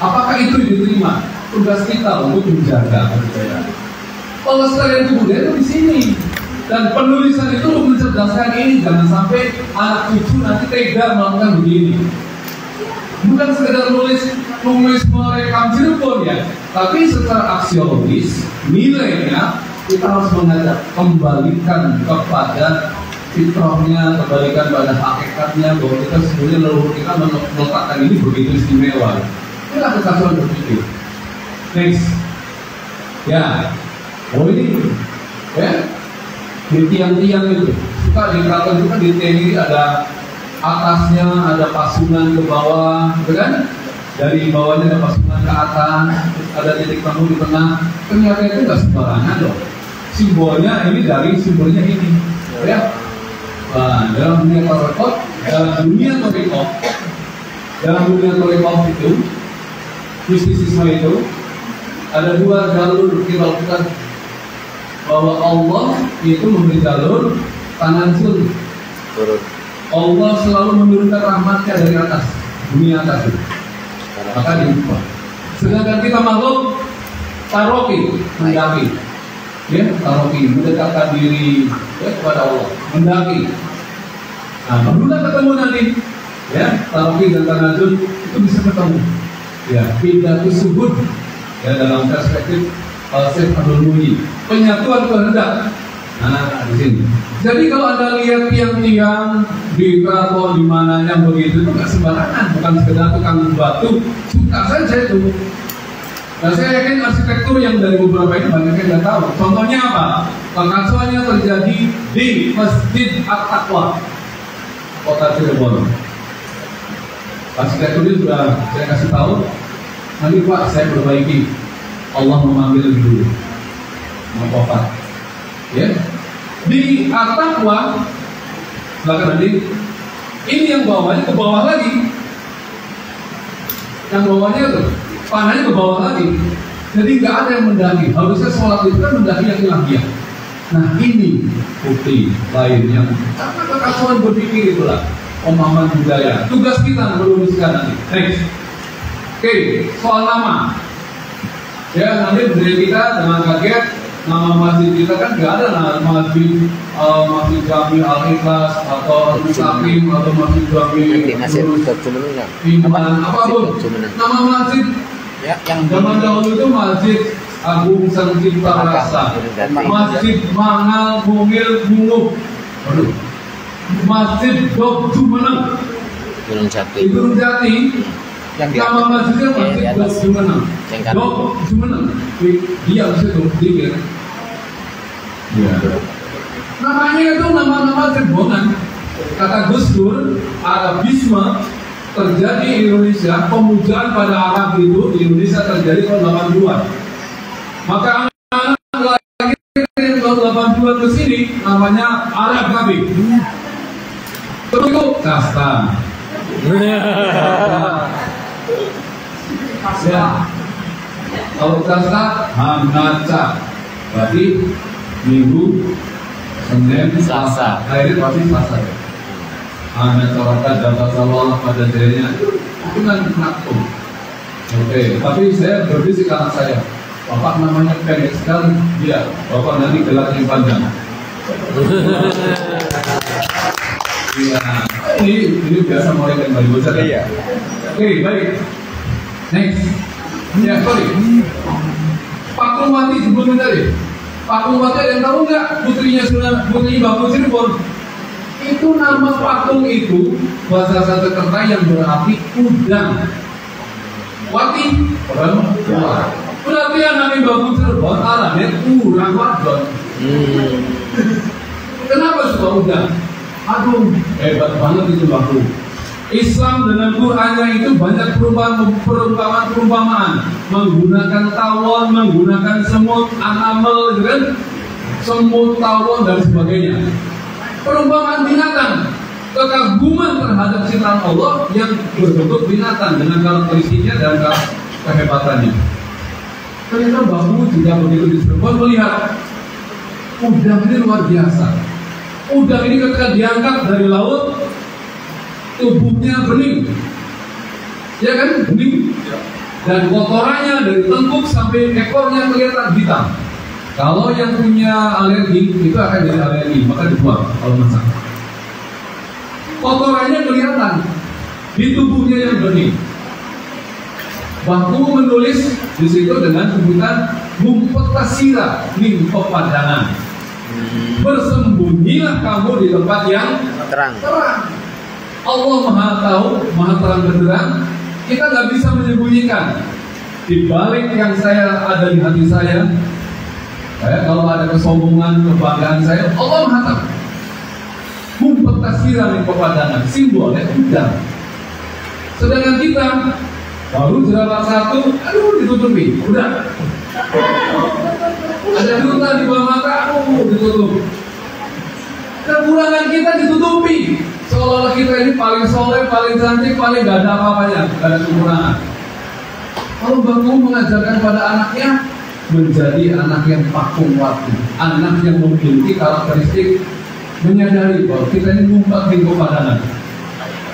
Apakah itu diterima? Tugas kita untuk menjaga kebudayaan. Pelestarian kebudayaan itu di sini. Dan penulisan itu untuk mencerdaskan ini. Jangan sampai anak cucu nanti tega melakukan begini. Bukan sekedar nulis merekam Cirebon ya, tapi secara aksiologis nilainya kita harus mengajak kembalikan kepada fitrahnya, kembalikan pada hakikatnya bahwa kita sebenarnya leluhur kita meletakkan ini begitu istimewa. Inilah kekacauan berpikir. Next, ya, oh ini Ya, di tiang-tiang itu. Suka di keraton itu kan di tiang ini ada atasnya, ada pasungan ke bawah, gitu kan? Dari bawahnya ada pasungan ke atas, terus ada titik temu di tengah. Ternyata itu nggak sembarangan loh. Simbolnya ini dari simbolnya ini, ya. Nah, dalam dunia torikot, itu, mistisisme itu ada dua jalur kita bahwa Allah itu memberi jalur tanazul. Allah selalu menurunkan rahmatnya dari atas, dunia atas itu. Maka diubah. Sedangkan kita makhluk taroki, mendaki, ya, taroki, mendekatkan diri ya, kepada Allah, mendaki. Nah, barulah ketemu nanti, ya, taroki dan tanazul itu bisa ketemu. Ya, beda tersebut, ya, dalam perspektif Syekh Abdul Muhyi, penyatuan kehendak. Nah, di sini. Jadi kalau Anda lihat tiang-tiang di keraton di mana yang begitu itu nggak sembarangan, bukan sekedar tukang batu, suka saja itu. Nah, saya yakin arsitektur yang dari beberapa ini banyak yang nggak tahu. Contohnya apa? Pengacauannya terjadi di Masjid At-Taqwa, Kota Cirebon. Arsitekturnya sudah saya kasih tahu. Nanti Pak saya perbaiki. Allah memanggil dulu, mau apa? Ya, di At-Taqwa, bahkan nanti ini yang bawahnya ke bawah lagi, yang bawahnya itu panahnya ke bawah lagi, jadi nggak ada yang mendaki. Harusnya sholat itu kan mendaki yang ilahiyah. Nah ini bukti lainnya. Karena kekacauan berpikir itulah pemahaman budaya. Tugas kita meluruskan nanti. Next. Oke, soal nama. Ya nanti budaya kita dengan kaget. Nama masjid kita kan nggak ada nama masjid Jami Al-Ikhlas atau Mustaqim atau masjid Jami Iman apapun. Nama masjid ya, yang zaman dahulu itu Masjid Agung Sang Cipta Rasa, Masjid Mangal Bungil Bunguk, Masjid Dok Jumeneng, Gunung Jati. Nama masjidnya Masjid Dok Jumeneng, Dok Jumeneng. Dia bisa dikir. Ya. Namanya itu nama-nama cebongan. Kata Gus Dur, Arabisme terjadi di Indonesia, pemujaan pada Arab itu di Indonesia terjadi tahun 80-an. Maka anak-anak lahir tahun 80-an ke sini namanya Arab Nabi. Terus itu kasta. Ya. Kalau kasta Hamnaca. Berarti Minggu, Senin, Selasa. Akhirnya pasti Selasa. Anak corakan dapat sawal pada dirinya itu kan naktum. Oke, tapi saya berbisik anak saya, bapak namanya pendek sekali. Iya, bapak nanti gelarnya panjang. Iya, ini biasa mulai dari Bali Bocor ya. Oke, baik. Next. Ya, sorry. Pak Kumati sebelumnya tadi. Pak Kumati ada yang tahu nggak putrinya Bapak Cirebon? Itu nama patung itu bahasa Sanskerta yang berarti udang. Wati perempuan. Berarti yang namanya Bapak Cirebon alamnya kurang wadon. Kenapa suka udang? Aduh, hebat banget itu Bapak. Islam dengan Qur'annya itu banyak perumpamaan, menggunakan tawon, menggunakan semut, anamel, gitu kan? Semut, tawon dan sebagainya. Perumpamaan binatang, kekaguman terhadap ciptaan Allah yang berbentuk binatang dengan karakteristiknya dan kehebatannya. Ternyata Bapak juga begitu di Cirebon melihat udang ini luar biasa. Udang ini ketika diangkat dari laut, tubuhnya bening, ya kan, bening, dan kotorannya dari tengkuk sampai ekornya kelihatan hitam. Kalau yang punya alergi itu akan jadi alergi, maka dibuang kalau masak. Kotorannya kelihatan di tubuhnya yang bening. Baku menulis di situ dengan sebutan mumpekasira, pemandangan. Bersembunyilah kamu di tempat yang terang. Allah Maha Tahu, Maha Terang benderang. Kita nggak bisa menyembunyikan. Di balik yang saya ada di hati saya, Kalau ada kesombongan, kebanggaan saya, Allah mengatakan ngumpet kasiran kepadangan, simbolnya udang. Sedangkan kita baru jerawat satu, aduh ditutupi, udah. Ada duta di bawah mata, aduh ditutup. Kekurangan kita ditutupi. Seolah-olah kita ini paling soleh, paling cantik, paling gak ada apa-apanya, gak ada kekurangan. Kalau bangun mengajarkan pada anaknya menjadi anak yang pakum waktu, anak yang memiliki karakteristik menyadari bahwa kita ini ngumpet di kepadangan,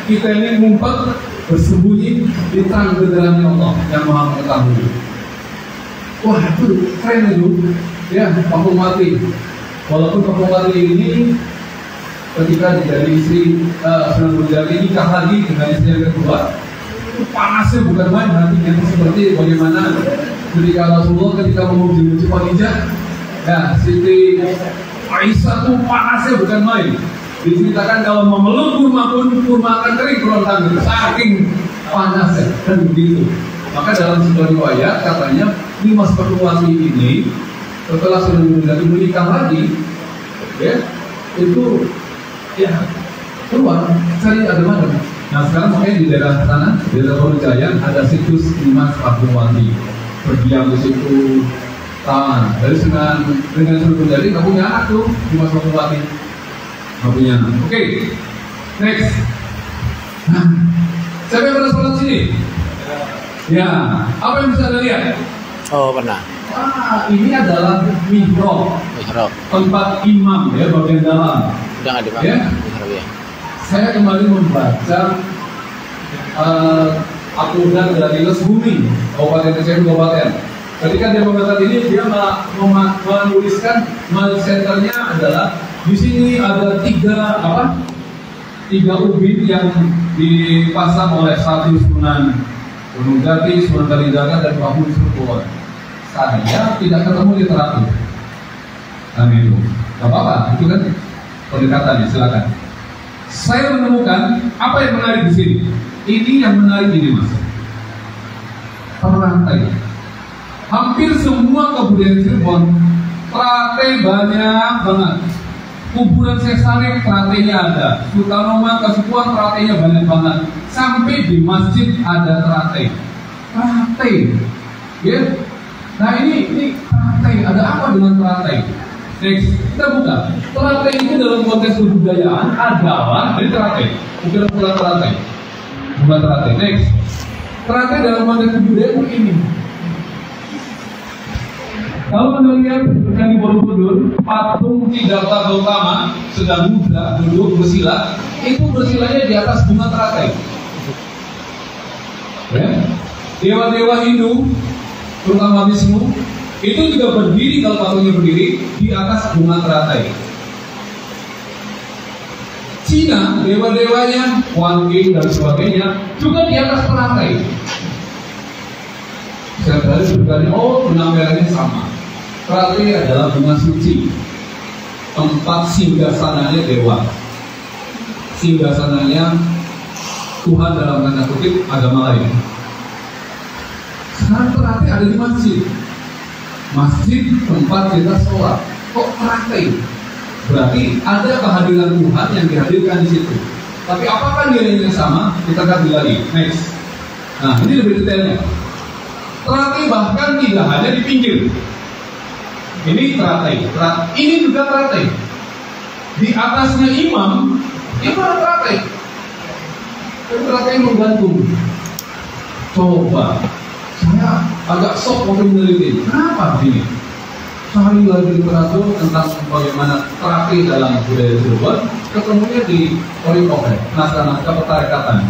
kita ini ngumpet bersembunyi di tangan genderanya Allah yang Maha Mengetahui. Wah itu keren itu, ya pakum mati. Walaupun pakum mati ini ketika jadi istri sedang menjadi nikah lagi dengan istri yang kedua, itu panasnya bukan main hatinya, seperti bagaimana ketika Rasulullah ketika memuji Khadijah, ya Siti Aisyah tuh panasnya bukan main. Diceritakan kalau memeluk kurma pun kurma akan kering kerontan, saking panasnya dan begitu. Maka dalam sebuah riwayat katanya Mas Pertuwati ini setelah sudah menjadi menikah lagi, ya itu ya keluar cari adem-adem. Nah sekarang makanya di daerah sana, di daerah Purujaya ada situs Dimas Pertuwati, berdiam di situ. Dari dengan suruh menjadi nggak punya anak tuh Dimas Pertuwati, nggak punya anak. Oke, next. Nah, siapa yang pernah sholat sini? Ya, apa yang bisa anda lihat? Oh pernah. Ini adalah mihrab, tempat imam ya, bagian dalam. Udah nggak dipakai. Ya? Ya. Saya kembali membaca aturan dari Dinas Bumi Kabupaten Aceh Kabupaten. Ketika dia membaca ini, dia menuliskan centernya adalah di sini ada tiga ubin yang dipasang oleh satu Sunan Gunung Jati, Sunan Kalijaga, dan Pak Bun Surkuwon. Saya tidak ketemu literatur. Amin. Gak apa-apa, itu kan pendekatannya, silakan. Saya menemukan apa yang menarik di sini. Ini yang menarik ini, Mas. Perantai. Hampir semua kabupaten Cirebon teratai banyak banget. Kuburan Sesarek teratainya ada, Sultanoma Kesukuan teratainya banyak banget. Sampai di masjid ada teratai. Teratai, ya. Nah ini teratai, ada apa dengan teratai? Next, kita buka. Teratai itu dalam konteks kebudayaan adalah dari teratai, bukan teratai. Bukan teratai. Next, teratai dalam konteks kebudayaan ini. Kalau Anda lihat di Borobudur, patung Siddhartha Gautama sedang muda duduk bersila, itu bersilanya di atas bunga teratai. Ya. Dewa-dewa Hindu, terutama Wisnu, itu juga berdiri, kalau patungnya berdiri di atas bunga teratai. Cina, dewa-dewanya, Kuan Yin dan sebagainya, juga di atas teratai. Saya tadi berkali, oh penampilannya sama. Teratai adalah bunga suci, tempat singgasananya dewa, singgasananya Tuhan dalam tanda kutip agama lain. Sekarang teratai ada di masjid, masjid tempat kita sholat. Kok teratai? Berarti ada kehadiran Tuhan yang dihadirkan di situ. Tapi apakah nilainya sama? Kita kaji lagi. Next. Nah ini lebih detailnya. Teratai bahkan tidak hanya di pinggir. Ini teratai, ini juga teratai. Di atasnya imam, itu ada teratai. Teratai menggantung. Coba, saya agak shock waktu meneliti. Kenapa begini? Cari lagi literatur tentang bagaimana teratai dalam budaya Cirebon, ketemunya di Orikope, naskah-naskah pertarekatan.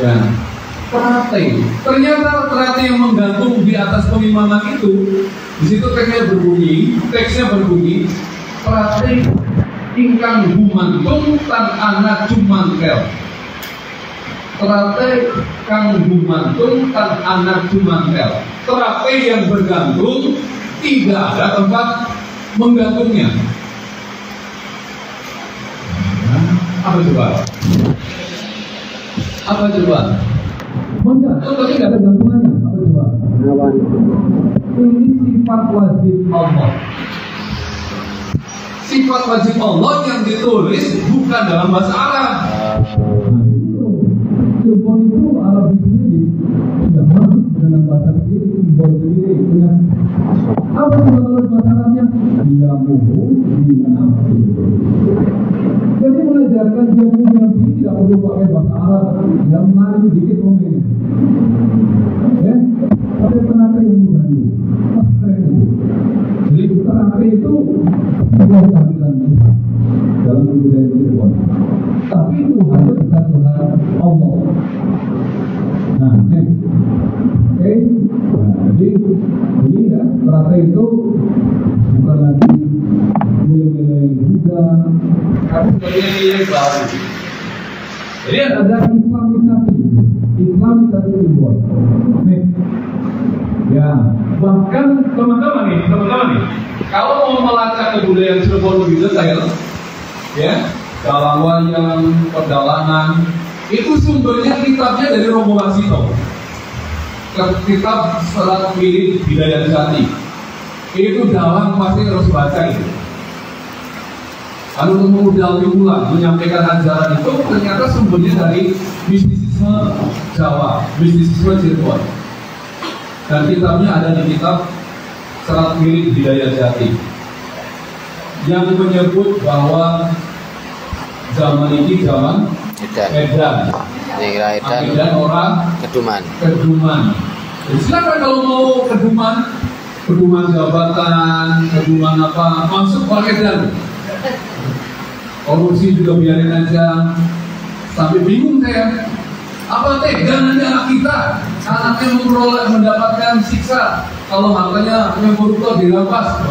Ya. Teratai, ternyata teratai yang menggantung di atas pengimaman itu, di situ teksnya berbunyi, teratai ingkang gumantung tan anak jumangkel. Teratai kang gumantung tan anak jumangkel. Teratai yang bergantung tidak ada tempat menggantungnya. Apa coba? Apa coba? Menggantung tapi tidak ada gantungannya. Apa coba? Ini sifat wajib Allah. Sifat wajib Allah yang ditulis bukan dalam bahasa Arab. Simbol itu Arab sendiri sudah masuk dalam bahasa sendiri, simbol sendiri. Apa simbol bahasa Arabnya? Dia muhu, jadi mengajarkan dia muhu nanti tidak perlu pakai bahasa Arab. Dia menarik sedikit mungkin. Ya, tapi penata yang mudah itu. Jadi penata itu sebuah kehadiran Tuhan dalam budaya Cirebon. Tapi Tuhan itu bukan Tuhan Allah. Nah, oke. Jadi ini ya, penata itu bukan lagi nilai-nilai Buddha, tapi nilai-nilai baru. Jadi ada Islamisasi simbol. Ya, bahkan teman-teman nih, kalau mau melacak kebudayaan Cirebon lebih detail, ya, dalam wayang, pedalangan, itu sumbernya kitabnya dari Romo Warsito. Kitab Serat Wirid Bidayat Jati. Itu dalam pasti harus baca itu. Kalau mengulang menyampaikan ajaran itu ternyata sumbernya dari mistisisme Jawa, mistisisme Cirebon. Dan kitabnya ada di kitab Serat Wirid Bidayat Jati yang menyebut bahwa zaman ini zaman edan. Edan orang keduman. Jadi silakan kalau mau keduman jabatan, keduman apa, masuk pakai edan. Korupsi juga biarin aja. Sampai bingung saya. Apa tega nanti anak kita, anaknya mendapatkan siksa kalau hartanya yang koruptor dirampas.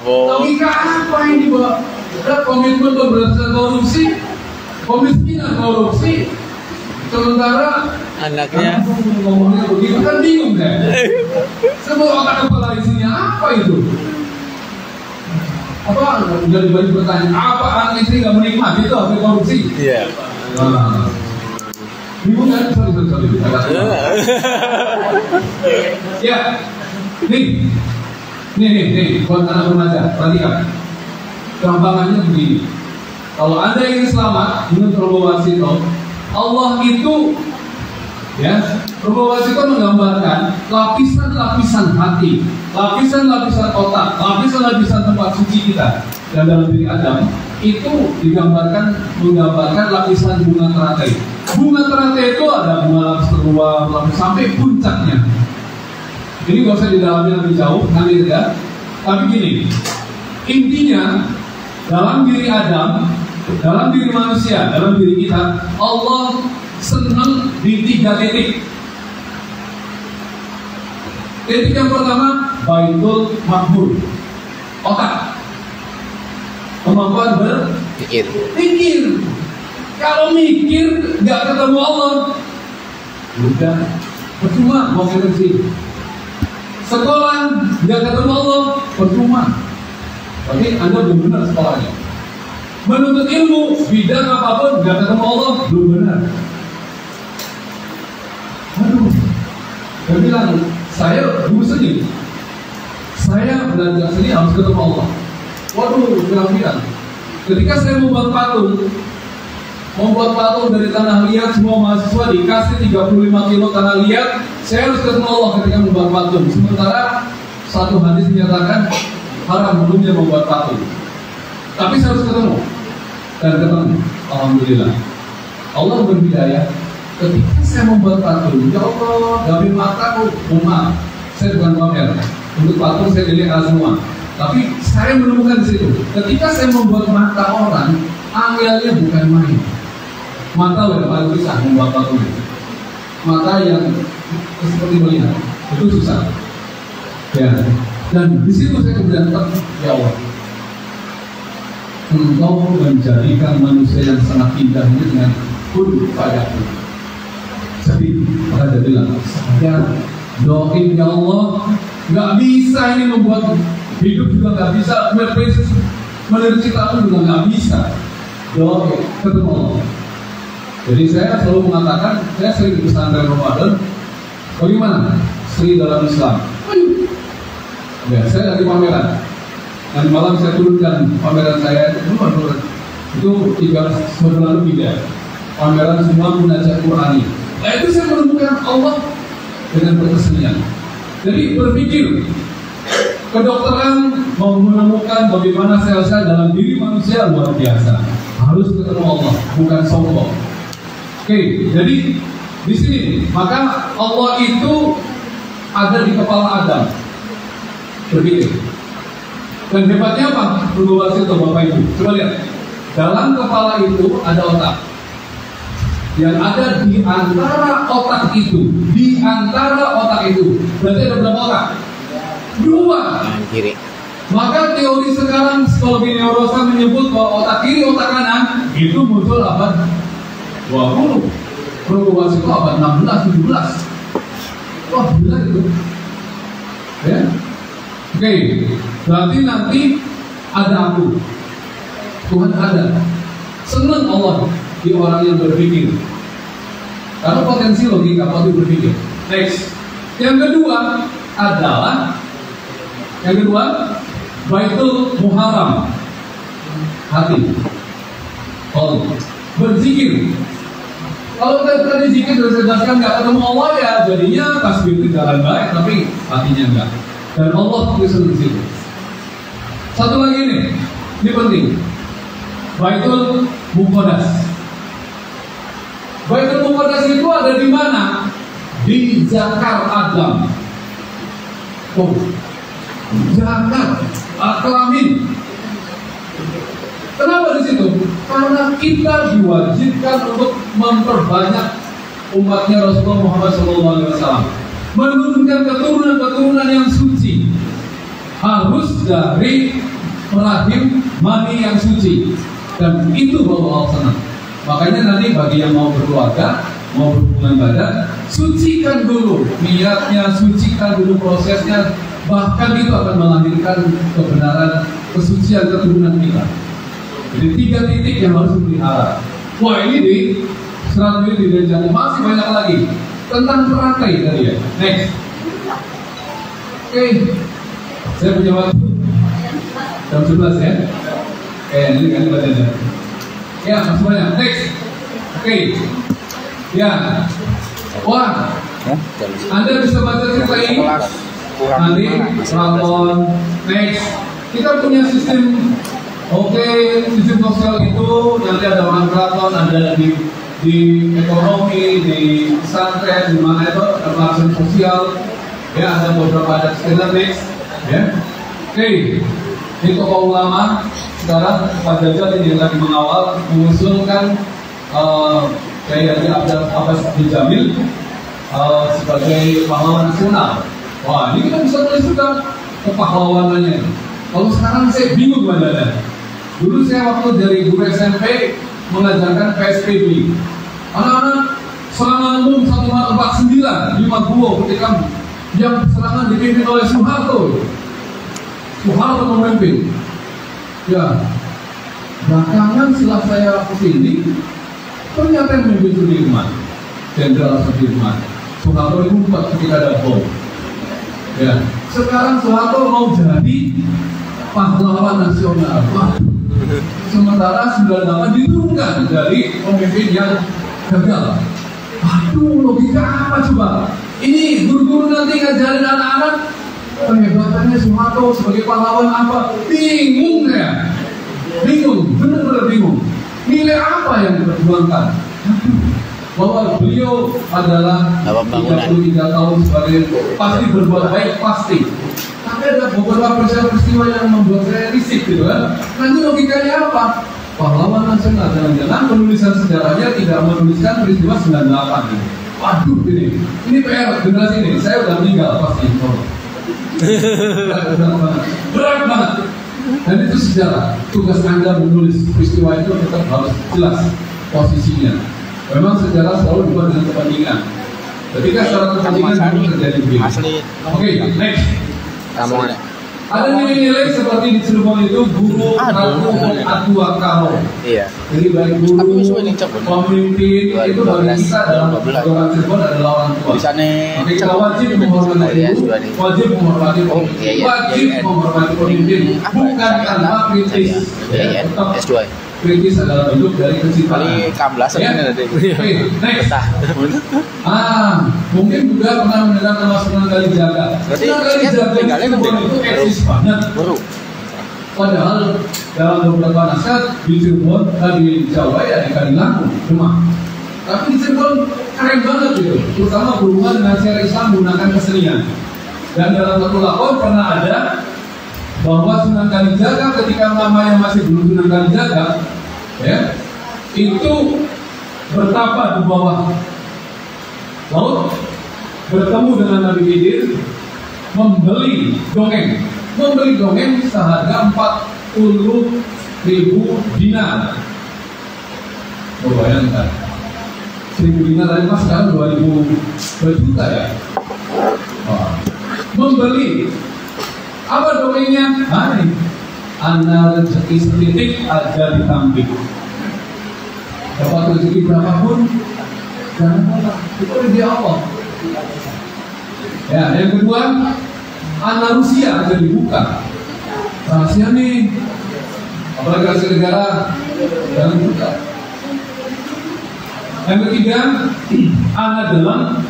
Logika apa yang dibawa? Komitmen pemberantasan korupsi, pemiskinan korupsi, sementara anaknya ngomongnya begitu kan bingung kan? Semua otak kepala isinya apa itu? Apa udah dibagi pertanyaan? Apa anak istri nggak menikmati itu hasil korupsi? Iya. Bingung kan? Sorry. Ya, nih, buat anak remaja, perhatikan. Gampangannya begini. Kalau Anda ingin selamat, menurut Romo Warsito, Allah itu, ya, Romo Warsito menggambarkan lapisan-lapisan hati, lapisan-lapisan otak, lapisan-lapisan tempat suci kita. Dan dalam diri Adam itu menggambarkan lapisan bunga teratai. Bunga teratai itu ada bunga lapis terluar, lapis sampai puncaknya. Ini gak usah didalami lebih jauh, nanti ya. Tapi gini, intinya dalam diri Adam, dalam diri manusia, dalam diri kita, Allah senang di 3 titik. Titik yang pertama, Baitul Makmur, otak, kemampuan berpikir. Kalau mikir nggak ketemu Allah, udah percuma mau energi. Sekolah nggak ketemu Allah, percuma. Tapi Anda belum benar sekolahnya. Menuntut ilmu bidang apapun nggak ketemu Allah, belum benar. Aduh, dia bilang, saya guru seni, saya belajar seni harus ketemu Allah. Waduh, bilang, ketika saya membuat patung dari tanah liat, semua mahasiswa dikasih 35 kilo tanah liat, saya harus ketemu Allah ketika membuat patung. Sementara satu hadis menyatakan haram hukumnya membuat patung. Tapi saya harus ketemu. Dan ketemu, alhamdulillah. Allah berhidayah. Ketika saya membuat patung, ya Allah, gabil mataku, maaf, saya bukan pamer. Untuk patung saya pilih semua. Tapi saya menemukan di situ. Ketika saya membuat mata orang, angelnya bukan main. Mata udah paling susah membuat patung. Mata yang seperti melihat itu susah. Ya. Dan di situ saya kemudian ya Allah, Engkau menjadikan manusia yang sangat indah ini dengan kun fayakun. Jadi Raja bilang, saya doain ya Allah, nggak bisa ini membuat hidup juga nggak bisa, menciptakan juga nggak bisa. Doain ketemu Allah. Jadi saya selalu mengatakan, saya sering di pesantren Ramadan, Bagaimana? Sri dalam Islam. Ayo. Ya, saya dari pameran. Dan malam saya turunkan pameran saya itu 3 bulan lalu tidak. Pameran semua munajat Qur'ani. Nah, itu saya menemukan Allah dengan berkesenian. Jadi berpikir kedokteran mau menemukan bagaimana sel-sel dalam diri manusia luar biasa. Harus ketemu Allah, bukan sombong. Oke, jadi di sini maka Allah itu ada di kepala Adam. Berpikir. Dan hebatnya apa? Berbuat itu Bapak Ibu. Coba lihat. Dalam kepala itu ada otak. Yang ada di antara otak itu, berarti ada berapa otak? 2. Kiri. Maka teori sekarang psikologi neuroscience menyebut bahwa otak kiri, otak kanan itu muncul abad 20. Berbuat itu abad 16, 17. Wah, gila itu. Ya. Oke, berarti nanti ada aku. Tuhan ada. Senang Allah di orang yang berpikir. Karena potensi logika waktu berpikir. Next. Yang kedua adalah Baitul Muharram. Hati. Oh, berzikir. Kalau tadi zikir sudah saya jelaskan nggak ketemu Allah ya jadinya tasbih itu jalan baik tapi hatinya enggak. Dan Allah tulisan di situ. Satu lagi nih, ini penting. Baitul Muqaddas. Baitul Muqaddas itu ada di mana? Di Jakar Adam. Oh, Jakar Kelamin. Kenapa di situ? Karena kita diwajibkan untuk memperbanyak umatnya Rasulullah Muhammad SAW, menurunkan keturunan yang suci, harus dari rahim mani yang suci, dan itu baru Allah senang. Makanya nanti bagi yang mau berkeluarga, mau berhubungan badan, sucikan dulu niatnya, sucikan dulu prosesnya, bahkan itu akan melahirkan kebenaran kesucian keturunan kita. Jadi 3 titik yang harus dipelihara. Wah, ini di serat ini di Jawa masih banyak lagi tentang perangai tadi ya. Next. Oke, saya punya waktu jam 11 ya. Ini kan bacanya. Ya, masih banyak. Next. Oke. Ya. Wah, Anda bisa baca cerita ini nanti Ramadan. Next. Kita punya sistem. Oke, sistem sosial itu nanti ada orang keraton, ada di ekonomi, di pesantren, di mana itu ada pelaksanaan sosial, ya ada beberapa adat istiadat, ya. Oke, ini tokoh ulama sekarang Pak Jajal ini lagi mengawal mengusulkan Kiai Haji Abbas bin Jamil sebagai pahlawan nasional. Wah, ini kita bisa tulis juga kepahlawanannya. Kalau sekarang saya bingung bacanya. Dulu saya waktu dari guru SMP mengajarkan PSBB. Anak-anak serangan umum 1 Maret 49, 50 ketika yang serangan dipimpin oleh Soeharto. Soeharto memimpin. Ya, belakangan setelah saya kesini, ternyata yang memimpin Sudirman, Jenderal Sudirman. Soeharto diumpat ketika ada bom. Ya, sekarang Soeharto mau jadi pahlawan nasional. Sementara 98 diturunkan dari pemimpin yang gagal. Aduh, logika apa coba? Ini guru-guru nanti ngajarin anak-anak penhebatannya Soeharto sebagai pahlawan apa? Bingung ya? Bingung, benar-benar bingung. Nilai apa yang diperjuangkan? Bahwa beliau adalah 33 tahun sebagai pasti berbuat baik, pasti. Tapi ada beberapa peristiwa yang membuat saya risik gitu kan. Nanti logikanya apa? Pahlawan nasional, jangan-jangan penulisan sejarahnya tidak menuliskan peristiwa 98 gitu. Waduh, ini PR generasi ini. Saya udah meninggal pasti. Berat banget. Dan itu sejarah. Tugas Anda menulis peristiwa itu tetap harus jelas posisinya. Memang sejarah selalu dibuat dengan kepentingan. Ketika secara kepentingan itu terjadi begini. Oke, next. Kamu ada. Ada nilai-nilai seperti di Cirebon itu guru aku atua karo. Iya. Jadi baik guru, pemimpin itu bagi kita dalam orang Cirebon adalah orang tua. Di sana kita wajib menghormati guru, wajib menghormati pemimpin, wajib menghormati pemimpin, bukan karena kritis. S2. Kritis adalah bentuk dari kecintaan. Kali 16 Ya. ada. Next. Mungkin juga pernah mendengar nama Sunan Kalijaga. Sunan Kalijaga itu eksis banget. Padahal dalam beberapa naskah di Cirebon, di Jawa ya di Kalilangu cuma. Tapi di Cirebon keren banget gitu, terutama berhubungan dengan syiar Islam menggunakan kesenian. Dan dalam satu lakon pernah ada bahwa Sunan Kalijaga ketika namanya masih belum Sunan Kalijaga, ya, itu bertapa di bawah laut, bertemu dengan Nabi Khidir, membeli dongeng seharga 40.000 dinar. Bayangkan, 1.000 dinar tadi mas sekarang 2.000 juta ya. Membeli apa dongengnya? Ini Ana rezeki setitik aja ditampik. Dapat rezeki berapapun jangan apa, itu dia Allah. Ya, yang kedua, Ana Rusia aja dibuka. Rahasia nih, apalagi rahasia negara, jangan buka. Yang ketiga, Ana dalam,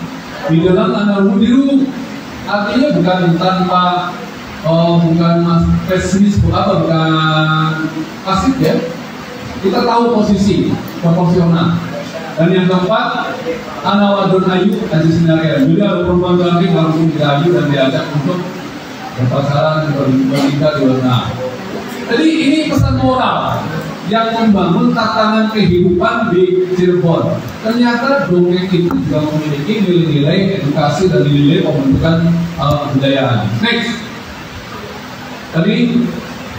di dalam Ana Rudiru, artinya bukan tanpa bukan pesimis, bukan pasif ya. Kita tahu posisi proporsional. Dan yang keempat, Ana wadon ayu aji sinarian. Jadi ada perempuan cantik langsung dirayu dan diajak untuk berpacaran, bernikah di luar. Jadi ini pesan moral yang membangun tatanan kehidupan di Cirebon. Ternyata dongeng itu juga memiliki nilai-nilai edukasi dan nilai pembentukan kebudayaan. Next. Tadi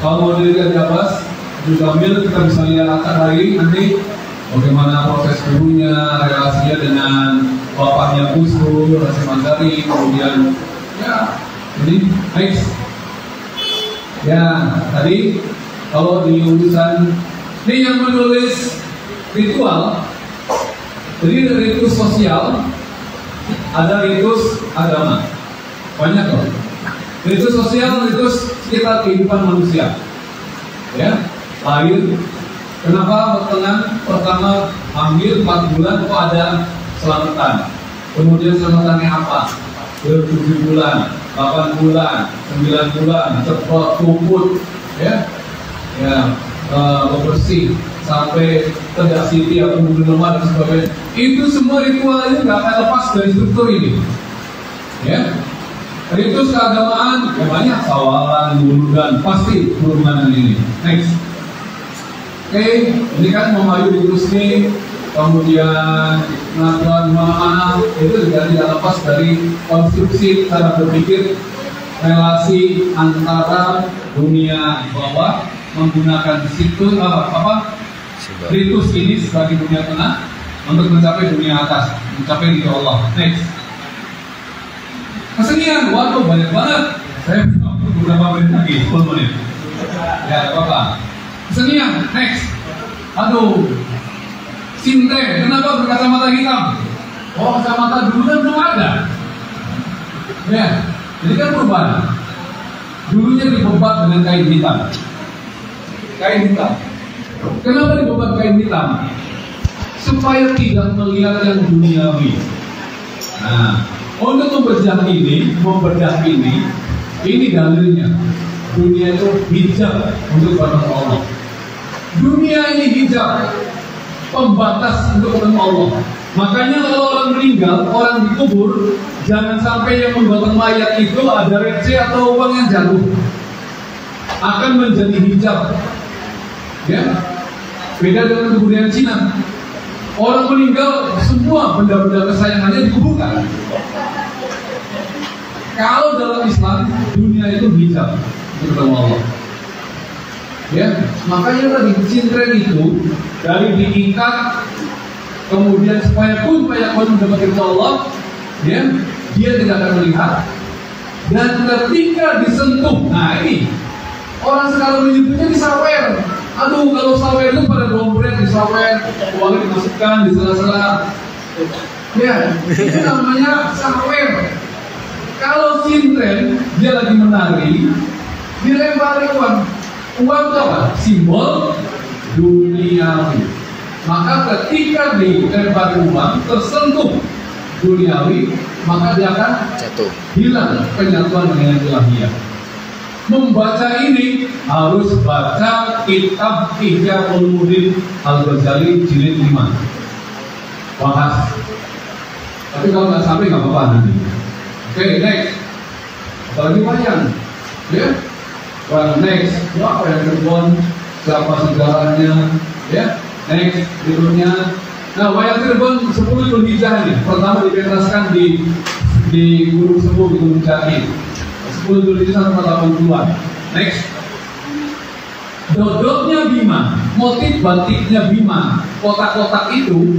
kalau mau dilihat di atas juga kita bisa lihat latar hari nanti bagaimana proses gurunya, relasinya dengan bapaknya Kusru, Rasim Mandari, kemudian ya, jadi next. Ya, tadi kalau di urusan ini yang menulis ritual, jadi ritus sosial, ada ritus agama, banyak loh. Ritus sosial, ritus sekitar kehidupan manusia. Ya, lahir. Kenapa pertama hamil 4 bulan kok ada selamatan? Kemudian selamatannya apa? 7 bulan, 8 bulan, 9 bulan, cepat, puput, ya, bersih sampai tegak siti atau bunuh lemah dan sebagainya. Itu semua ritual ini nggak akan lepas dari struktur ini. Ya. Ritus keagamaan ya banyak, sawalan, wuludan, pasti berhubungan dengan ini. Next. Oke, ini kan memayu ritus ini, kemudian pengakuan mana-mana itu juga tidak lepas dari konstruksi cara berpikir relasi antara dunia bawah menggunakan situ ritus ini sebagai dunia tengah untuk mencapai dunia atas, mencapai ridho Allah. Next. Kesenian, waduh banyak banget. Saya beberapa menit lagi, 10 menit. Ya, apa-apa. Kesenian, next. Aduh, Sinte, kenapa berkacamata hitam? Oh, kacamata dulu kan belum ada. Ya, jadi kan perubahan. Dulunya dibebat dengan kain hitam. Kain hitam. Kenapa dibebat kain hitam? Supaya tidak melihat yang duniawi. Nah, untuk membedah ini dalilnya. Dunia itu hijab untuk ketemu Allah. Dunia ini hijab, pembatas untuk ketemu Allah. Makanya kalau orang meninggal, orang dikubur, jangan sampai yang membuat mayat itu ada receh atau uang yang jatuh. Akan menjadi hijab. Ya, beda dengan kebudayaan Cina. Orang meninggal, semua benda-benda kesayangannya dikuburkan. Kalau dalam Islam, dunia itu hijab untuk Allah. Ya, makanya tadi cincin itu dari diikat, kemudian supaya pun mendapat ridho Allah, ya, dia tidak akan melihat dan ketika disentuh, nah ini orang sekarang menyebutnya disawer. Aduh, kalau sawer itu pada dompet disawer, uangnya dimasukkan di sela-sela. Ya, itu namanya sawer. Kalau sintren, dia lagi menari, dilempari uang. Uang itu apa? Simbol duniawi. Maka ketika dilempari uang, tersentuh duniawi, maka dia akan Jatuh. hilang penyatuan dengan ilahiyah. Membaca ini harus baca kitab Ihya Ulumuddin Al-Ghazali jilid 5. Bahas. Tapi kalau nggak sampai nggak apa-apa nanti. Oke, next. Apalagi wayang, ya. Well, next. Apa yang Cirebon? Siapa sejarahnya? Ya. Next. Berikutnya. Nah, wayang Cirebon 10 Dzulhijjah nih. Pertama dipentaskan di Gunung Sepuh di Gunung Jati. 10 Dzulhijjah 180-an. Next. Dodotnya Bima, motif batiknya Bima. Kotak-kotak itu,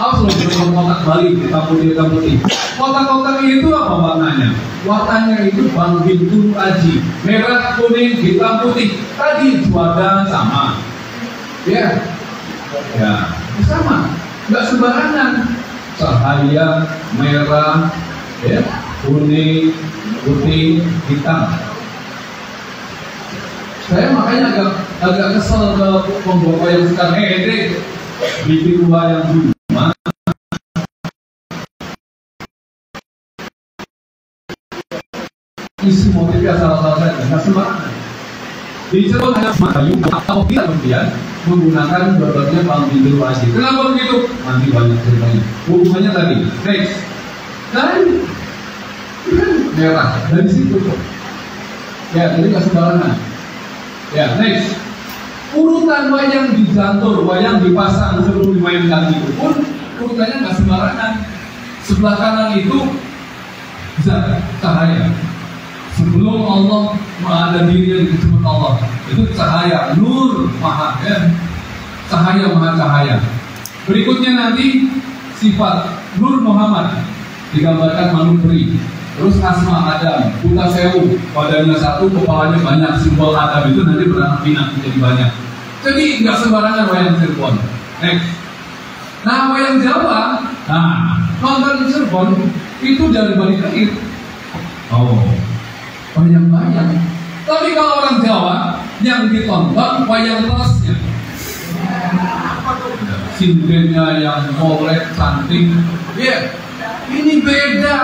harus loh kotak Bali hitam putih. Kotak-kotak itu apa warnanya? Warnanya itu Bang Bintu Aji, merah, kuning, hitam putih. Tadi juada sama, ya, sama. Nggak sembarangan. Cahaya merah, ya, kuning, putih, hitam. Saya makanya agak kesel ke pembawa yang sekarang. Ede bikin wayang dulu. Isi motifnya salah saja, nggak sembarangan. Di Cirebon hanya kayu atau kita kemudian menggunakan dodotnya Bang Bintu Aji. Kenapa begitu? Nanti banyak ceritanya. Hubungannya tadi. Next. Dari kan merah dari situ kok. Ya, jadi nggak sembarangan. Ya, next. Urutan wayang dijantur, wayang dipasang sebelum dimainkan itu pun urutannya nggak sembarangan. Sebelah kanan itu cahaya. Sebelum Allah ada diri yang disebut Allah, itu cahaya, nur maha, ya. Cahaya maha cahaya. Berikutnya nanti sifat Nur Muhammad digambarkan manupri. Terus asma Adam, buta sewu, badannya satu, kepalanya banyak, simbol Adam itu nanti beranak pinak menjadi banyak. Jadi nggak sembarangan wayang Cirebon. Next. Nah, wayang Jawa, nonton Cirebon itu dari balik air. Oh, wayang-wayang. Tapi kalau orang Jawa yang ditonton wayang rasnya, sindennya yang molek, cantik, ya. Ini beda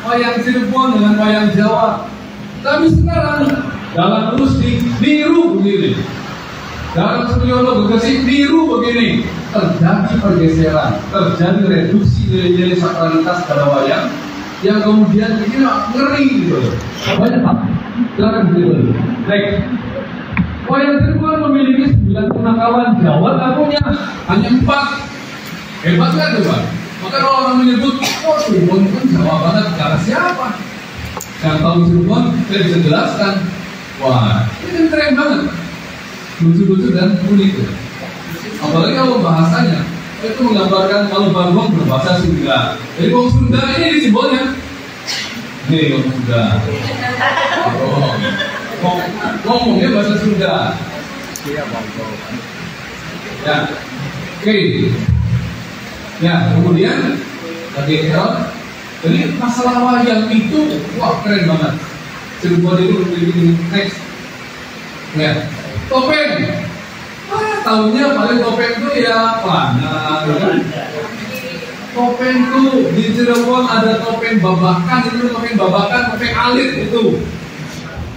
wayang Cirebon dengan wayang Jawa. Tapi sekarang dalam Rusdi niru begini, dalam Suryono Gegesik niru begini. Terjadi pergeseran, terjadi reduksi nilai-nilai sakralitas pada wayang yang kemudian ini ngeri gitu. Banyak pak. Silakan begitu. Baik. Wayang Cirebon memiliki 9 punakawan, Jawa tamunya hanya 4. Hebat kan tuh pak? Maka kalau orang menyebut, oh Cirebon kan Jawa banget, cara siapa? Yang tahu Cirebon, saya bisa jelaskan. Wah, ini kan keren banget, lucu-lucu dan unik. Apalagi kalau bahasanya, itu menggambarkan kalau Bangkok berbahasa Sunda. Jadi orang Sunda ini simbolnya. Nih orang Sunda. Ngomongnya bahasa Sunda. Ya, oke. Ya, kemudian lagi jadi masalah wayang itu wah keren banget. Cirebon itu begini. Next. Ya, topeng. Tahunya paling topeng itu ya pelana, kan? Topeng itu di Cirebon ada topeng babakan, itu topeng babakan, topeng alit itu.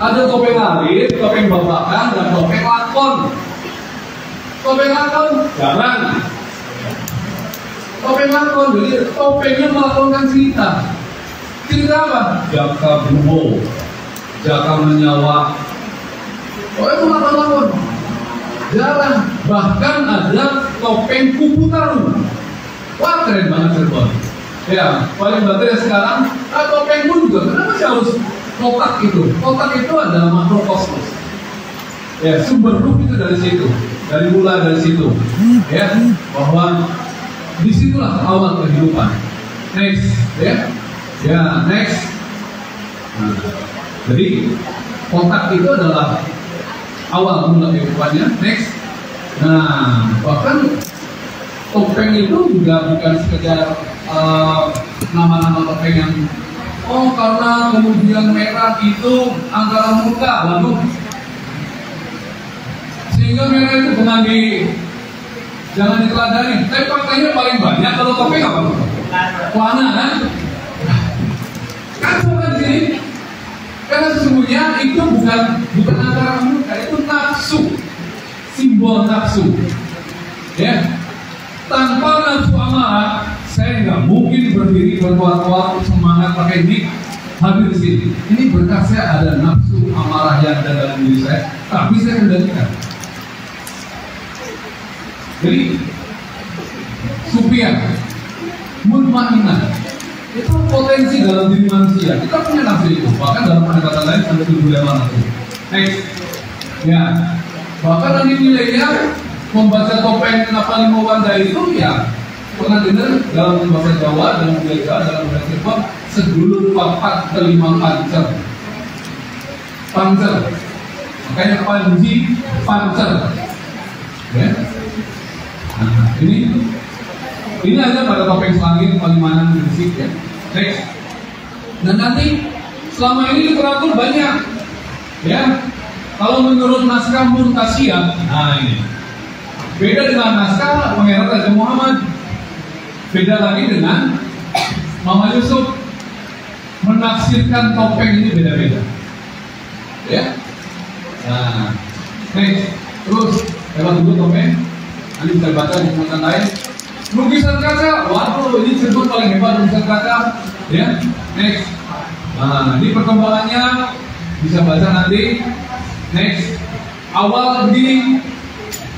Ada topeng alit, topeng babakan, dan topeng lakon. Topeng lakon jarang. Topeng lakon, jadi topengnya melakonkan cerita. Cerita apa? Jaka Bruwo, Jaka Menyawa. Oh itu lakon-lakon. Jarang. Bahkan ada topeng kupu taruh. Wah keren banget Cirebon. Ya, paling baterai sekarang topeng pun juga. Kenapa sih harus kotak itu? Kotak itu adalah makrokosmos. Ya, sumber ruh itu dari situ. Dari situ. Ya, bahwa disitulah awal kehidupan. Next, ya. Ya, next. Nah, Jadi kotak itu adalah awal mula kehidupannya. Next. Nah, bahkan topeng itu juga bukan sekedar nama-nama topeng yang karena kemudian merah itu antara muka lalu sehingga merah itu jangan diteladani. Tapi faktanya paling banyak kalau topeng apa? Warna kan? Kacau kan di sini? Karena sesungguhnya itu bukan antara muka, itu nafsu, simbol nafsu. Ya, tanpa nafsu amarah, saya nggak mungkin berdiri berkuat-kuat semangat pakai mic hadir di sini. Ini berkat saya ada nafsu amarah yang ada dalam diri saya, tapi saya kendalikan. Jadi, supiah, mutmainah, itu potensi dalam diri manusia. Kita punya nafsu itu, bahkan dalam pendekatan lain sampai 7 nafsu. Next, ya, bahkan nanti nilainya membaca topeng kenapa 5 wanda itu ya pernah dengar dalam bahasa Jawa, dalam budaya Jawa, dalam bahasa Jepang, sedulur papat kelima pancer. Pancer, makanya panji, pancer. Ya. Nah, ini aja pada topeng selangit, Palimanan, Gresik ya. Next. Dan nanti selama ini literatur banyak, ya. Kalau menurut naskah Muntasiyah, nah ini beda dengan naskah Pangeran Raja Muhammad, beda lagi dengan Mama Yusuf. Menafsirkan topeng ini beda-beda, ya. Nah, next. Terus lewat dulu topeng. Nanti bisa baca di tempat lain. Lukisan kaca, waduh ini Cirebon paling hebat lukisan kaca, ya. Next. Nah, ini perkembangannya bisa baca nanti. Next. Awal begini,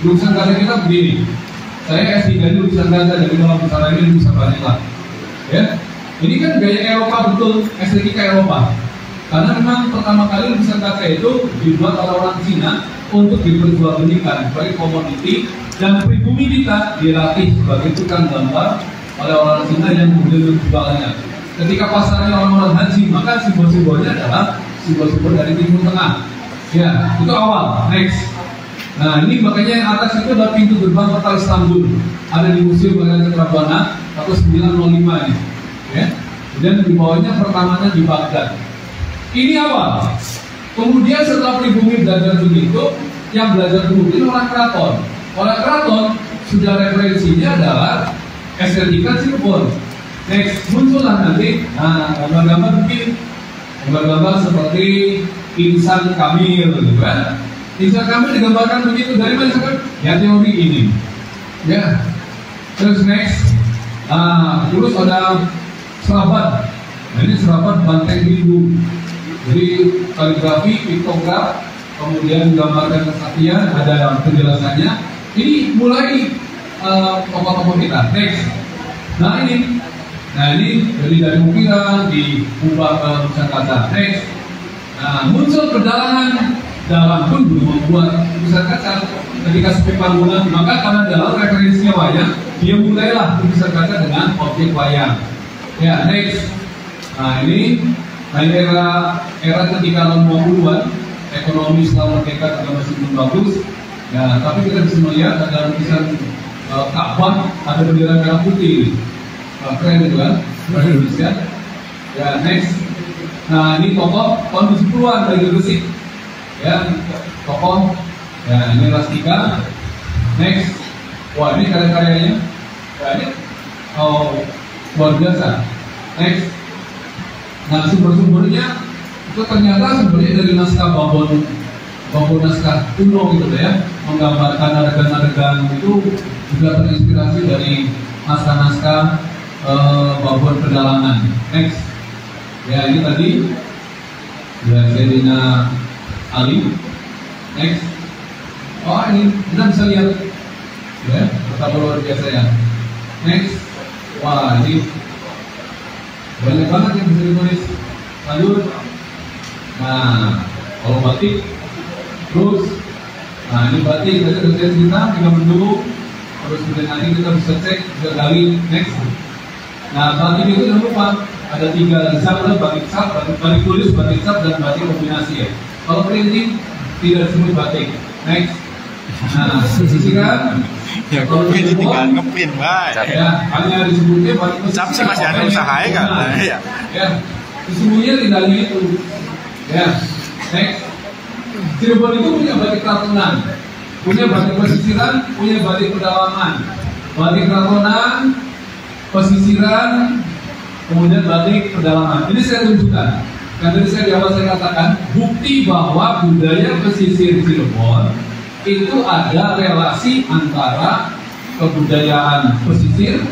lukisan kaca kita begini. Saya S3 di lukisan kaca, jadi kalau misalnya ini bisa banyak lah, ya. Ini kan gaya Eropa betul, estetika Eropa. Karena memang pertama kali lukisan kaca itu dibuat oleh orang Cina untuk diperjualbelikan sebagai komoditi. Dan pribumi kita dilatih sebagai tukang gambar oleh orang Cina yang kemudian menjualnya. Ketika pasarnya orang-orang haji, maka simbol-simbolnya adalah simbol-simbol dari Timur Tengah. Ya, itu awal. Next. Nah, ini makanya yang atas itu adalah pintu gerbang kota Istanbul. Ada di Museum Baghdad Ketrabana atau 905 ini. Ya. Dan di bawahnya pertamanya di Baghdad. Ini awal. Kemudian setelah pribumi belajar begitu, yang belajar kemudian orang keraton. Orang keraton sudah referensinya adalah estetika Cirebon. Next, muncullah nanti gambar-gambar mungkin gambar-gambar seperti insan Kamil, gitu kan? Insan Kamil digambarkan begitu dari mana sih? Ya teori ini. Ya. Terus next, terus ada serabat. Nah, ini serabat banteng Hindu. Jadi kaligrafi, piktograf, kemudian digambarkan kesaktian, ada penjelasannya. Ini mulai tokoh-tokoh kita. Next. Nah ini dari ukiran diubah ke lukisan kaca. Next. Nah, muncul perjalanan dalam pun belum membuat lukisan kaca. Ketika sepi panggungan, maka karena dalam referensinya wayang, dia mulailah lukisan kaca dengan objek wayang. Ya, next. Nah ini era ketika tahun 20-an, ekonomi setelah merdeka juga masih belum bagus. Ya, tapi kita bisa melihat ada lukisan Ka'bah, ada bendera merah putih. Keren itu kan, Indonesia. Ya, next. Nah, ini tokoh tahun 70-an dari Gresik. Ya, tokoh. Ya, ini Rastika. Next. Wah, ini karya-karyanya. Ya, ini luar biasa. Next. Nah, sumber-sumbernya itu ternyata sumbernya dari naskah Babon naskah kuno gitu ya, menggambarkan adegan-adegan itu juga terinspirasi dari naskah-naskah Babon Pedalangan. Next. Ya, ini tadi ya Serina Ali. Next. Oh, ini kita bisa lihat ya, betapa luar biasa ya. Next. Wah, ini banyak banget yang bisa ditulis. Lanjut. Nah, kalau batik terus, nah ini batik tadi sudah saya cerita 3 minggu. Terus kemudian nanti kita bisa cek, bisa gali. Next. Nah, batik itu jangan lupa ada 3 zat, batik cat, batik tulis, batik cat, dan batik kombinasi ya. Kalau printing tidak disebut batik. Next. Nah, pesisiran. Ya, kalau ini tinggal ngeprint, Pak. Ya, hanya disebutnya batik pesisiran. Cap sih masih ada usahanya kan? Ya. Ya, sesungguhnya tidak hanya itu. Ya, next. Cirebon itu punya batik kratonan, punya batik pesisiran, punya batik pedalaman, batik kratonan, pesisiran, kemudian batik pedalaman. Ini saya tunjukkan. Kan tadi saya di awal saya katakan bukti bahwa budaya pesisir Cirebon itu ada relasi antara kebudayaan pesisir,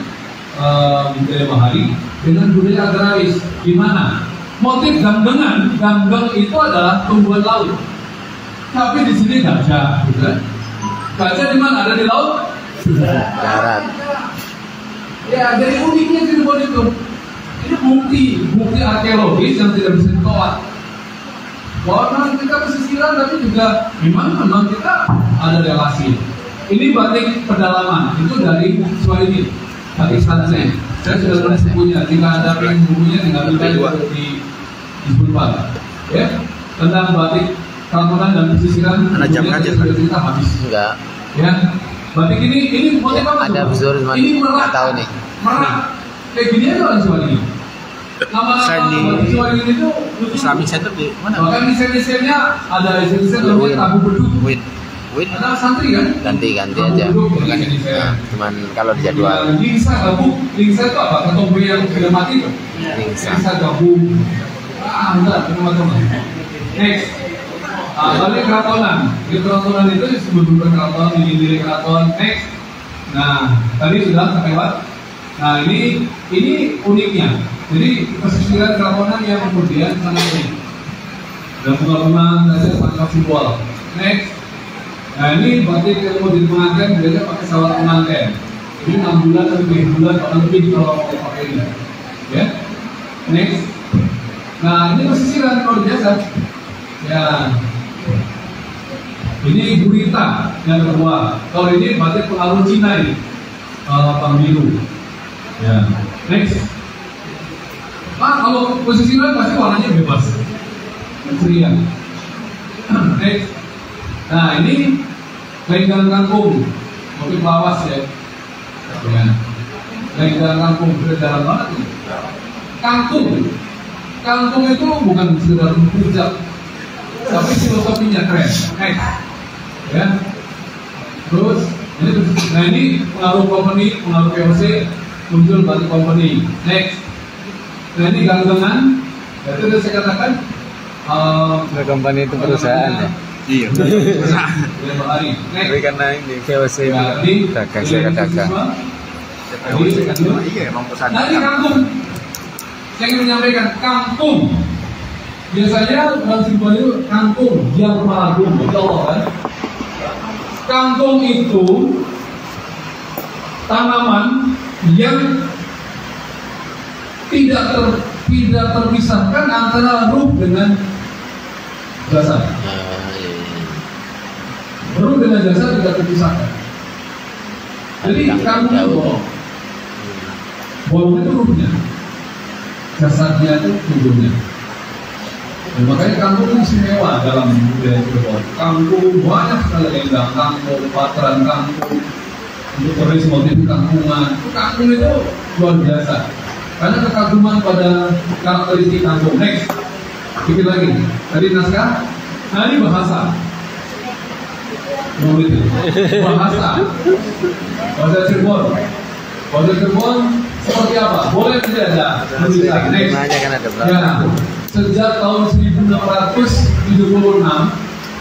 budaya bahari dengan budaya agraris. Di mana motif gangdengan, gandeng itu adalah tumbuhan laut. Tapi di sini gajah, bukan? Gajah di mana? Ada di laut? Darat. Ya, jadi uniknya Cirebon itu. Ini bukti arkeologis yang tidak bisa ditolak. Bahwa kita pesisiran tapi juga memang kita ada relasi. Ini batik pedalaman, itu dari Swahili, batik Sanse. Saya sudah tulis bukunya, jika ada yang bukunya tinggal dilihat di Spotify. Ya, tentang batik kratonan dan pesisiran. Ada jam aja kita habis. Enggak. Ya, batik ini motif apa? Ada besar, ini merak. Tahu nih. Merak. Kayak gini aja orang Swahili. Nama-nama Swahili itu Islamic Center di mana? bahkan desain-desainnya ada desain namanya tabu beduk. Wait. Ada santri kan? Ganti Tabu aja. beduk, Bukan desain. cuman kalau di jadwal. Lingsa gabung. Lingsa itu apa? Ketombe yang sudah mati itu. Lingsa gabung. Enggak, teman-teman. Next. Balik keratonan. Di keratonan itu disebut keraton, diri keraton. Next. Nah, tadi sudah lewat. Nah, ini uniknya. Jadi pesisiran keratonan yang kemudian sangat unik. Dan bunga-bunga dasar sangat simbol. Next. Nah, ini batik yang mau dipengantin biasanya pakai sawat pengantin. Ini 6 bulan lebih kalau mau pakai ini. Ya. Next. Nah, ini pesisiran luar biasa. Ya. Ini gurita yang kedua. Kalau ini batik pengaruh Cina ini, Bang Biru. Ya. Next. Kalau pesisiran pasti warnanya bebas, ceria. Next. Nah, ini lenggang kangkung, motif lawas ya. Lenggang kangkung dalam banget ini. Kangkung itu bukan sekedar rujak, tapi filosofinya keren. Next. Ya. Terus ini pengaruh company, pengaruh POC, muncul batik company. Next. Nah, ini gangdengan. Itu sudah saya katakan. Company itu perusahaan ya. Iya. Bahari. Next. Tapi karena ini VOC dagang. Iya, emang pesan. Nah, ini kangkung. Saya ingin menyampaikan kangkung. Biasanya orang Cirebon itu kangkung yang meragung, kan? Kangkung itu tanaman yang tidak terpisahkan antara ruh dengan jasad. Ruh dengan jasad tidak terpisahkan. Jadi kangkung itu bolong itu ruhnya, jasadnya itu tubuhnya. Makanya kangkung istimewa dalam budaya Cirebon. Kangkung banyak sekali lenggang, kangkung, patran, kangkung, untuk terus motif kangkungan. Kangkung itu luar biasa. Karena kekaguman pada karakteristik kangkung. Next, pikir lagi. Tadi naskah. Nah, ini bahasa. Bahasa Cirebon. Bahasa Cirebon seperti apa? Boleh tidak ada? Next. Ya. Sejak tahun 1676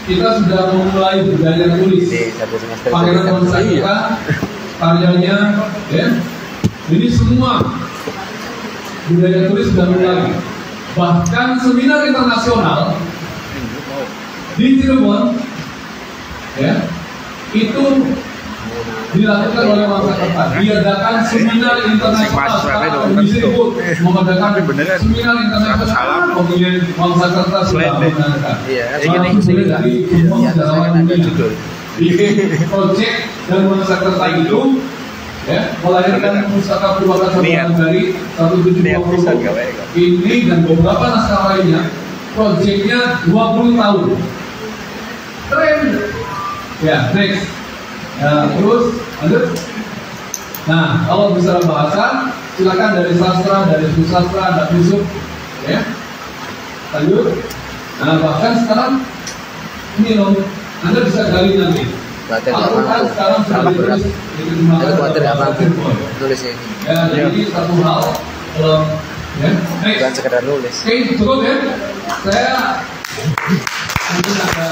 kita sudah memulai budaya tulis. Pangeran Wonosakerta karyanya, ya. Ini semua budaya tulis sudah mulai. Bahkan seminar internasional di Cirebon, ya, itu dilakukan oleh Wonosakerta. Diadakan seminar internasional sekarang disebut mengadakan seminar internasional. Kemudian Wonosakerta sudah mengadakan. Dari semua sejarawan dunia. Di proyek dan Wonosakerta itu Ya, melahirkan pustaka perbuatan dari 1720 ini dan beberapa naskah lainnya. Proyeknya 20 tahun. Keren. Ya, next. Ya, terus lanjut. Nah, kalau bicara bahasa, silakan dari sastra, dari susastra, ada filsuf, ya. Lanjut. Nah, bahkan sekarang ini loh, Anda bisa gali nanti. Al-Quran sekarang sudah ditulis diterjemahkan dalam bahasa Cirebon. Tulisnya ini. Ya, jadi satu hal, ya. Next. Bukan sekedar nulis. Oke, cukup ya. Saya mungkin ada.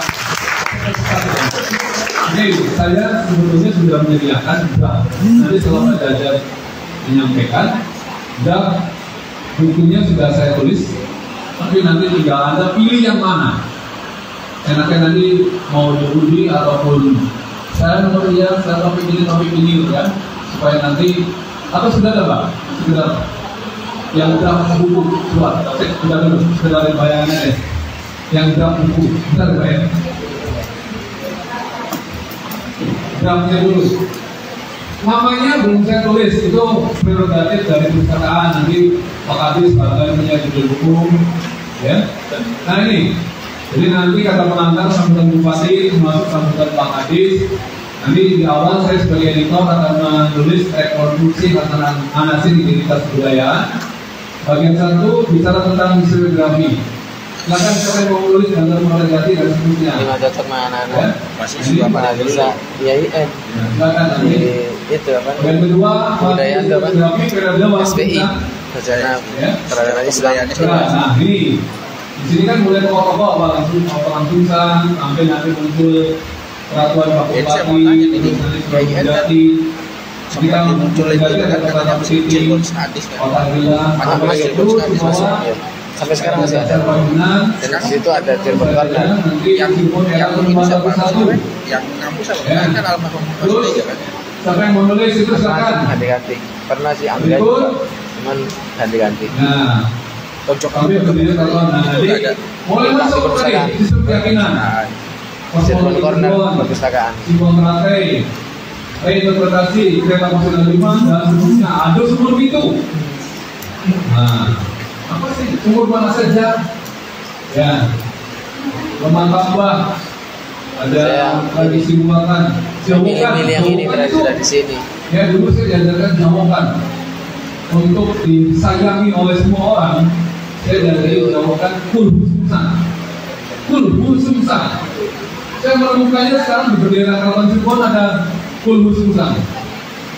Oke, saya sebetulnya sudah menyediakan nanti setelah Dajjal menyampaikan, bukunya sudah saya tulis, tapi nanti tinggal Anda pilih yang mana. Enaknya nanti mau diundi ataupun saya nomor dia, saya topik ini gitu kan, supaya nanti atau sudah ada Pak, sudah yang draft buku buat, sudah dulu, sudah ada bayangannya deh, yang draft buku, sudah ada bayang. Draftnya dulu. Namanya belum saya tulis, itu prerogatif dari perpustakaan, nanti Pak Kadis bakal punya judul buku, ya. Nah ini, jadi nanti kata pengantar sambutan Bupati, termasuk sambutan Pak Kadis. Nanti di awal saya sebagai editor akan menulis rekonstruksi tentang anasi identitas kebudayaan. Bagian 1 bicara tentang historiografi. Silakan siapa yang mau menulis dan meredaksi dan seterusnya. Ini cocok mana Ya. Masih juga juga mana bisa IAIN. Silakan nanti. Itu apa? Bagian kedua Kebudayaan apa? historiografi periode waktu SBI. kita. Rencana Ya. peradaban Islam. Nah ini di sini kan mulai tokoh-tokoh apa langsung sampai nanti muncul peraturan Pak Bupati, sempat muncul itu kan katanya Cirebon Sadis kan. Sampai sekarang masih ada. Dan di situ ada Cirebon Corner. Yang ini siapa? Yang ngampus apa? Kan almarhum Presiden kan. Siapa yang mau nulis itu silakan. Ganti-ganti. Pernah sih ambil juga. Cuman ganti-ganti. Nah, kami berdiri kalau nanti mulai masuk tadi sistem keyakinan. Cirebon Corner perpustakaan. Simbol teratai, reinterpretasi kereta masalah 5 dan seterusnya. Ada sumur itu. Nah, apa sih sumur mana saja? Ya, lemah tambah. Ada tradisi buatan. Milih yang ini berarti sudah di sini. Ya dulu saya diajarkan jawaban untuk disayangi oleh semua orang. Saya diajarkan jawaban kul husumsan. Saya menemukannya sekarang di bendera Keraton Cirebon ada kul husumsan.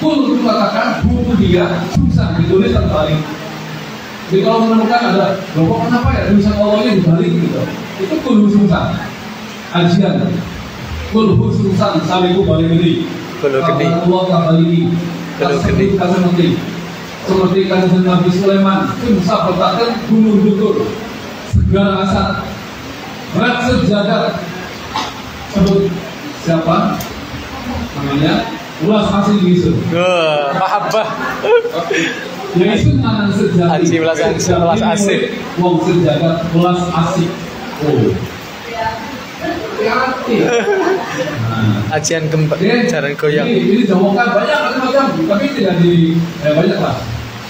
Kul itu katakan buku dia susah ditulis terbalik. Jadi kalau menemukan ada, loh kenapa ya tulisan Allahnya dibalik gitu? Itu kul husumsan. Ajian kul husumsan saliku balik ini. Kulu gede. Allah kembali. Kulu gede. Seperti kanjeng Nabi Sulaiman, bisa bertahan gunung gugur, segala asap, berat sejagat. Sebut siapa? Namanya ulas asli Yesus. Mahabbah. Yesus nanan sejagat. Aji ulas asli. Wong sejagat ulas asli. Oh. Ajian kembang, jalan goyang. Ini jawaban banyak macam, tapi tidak di banyak lah.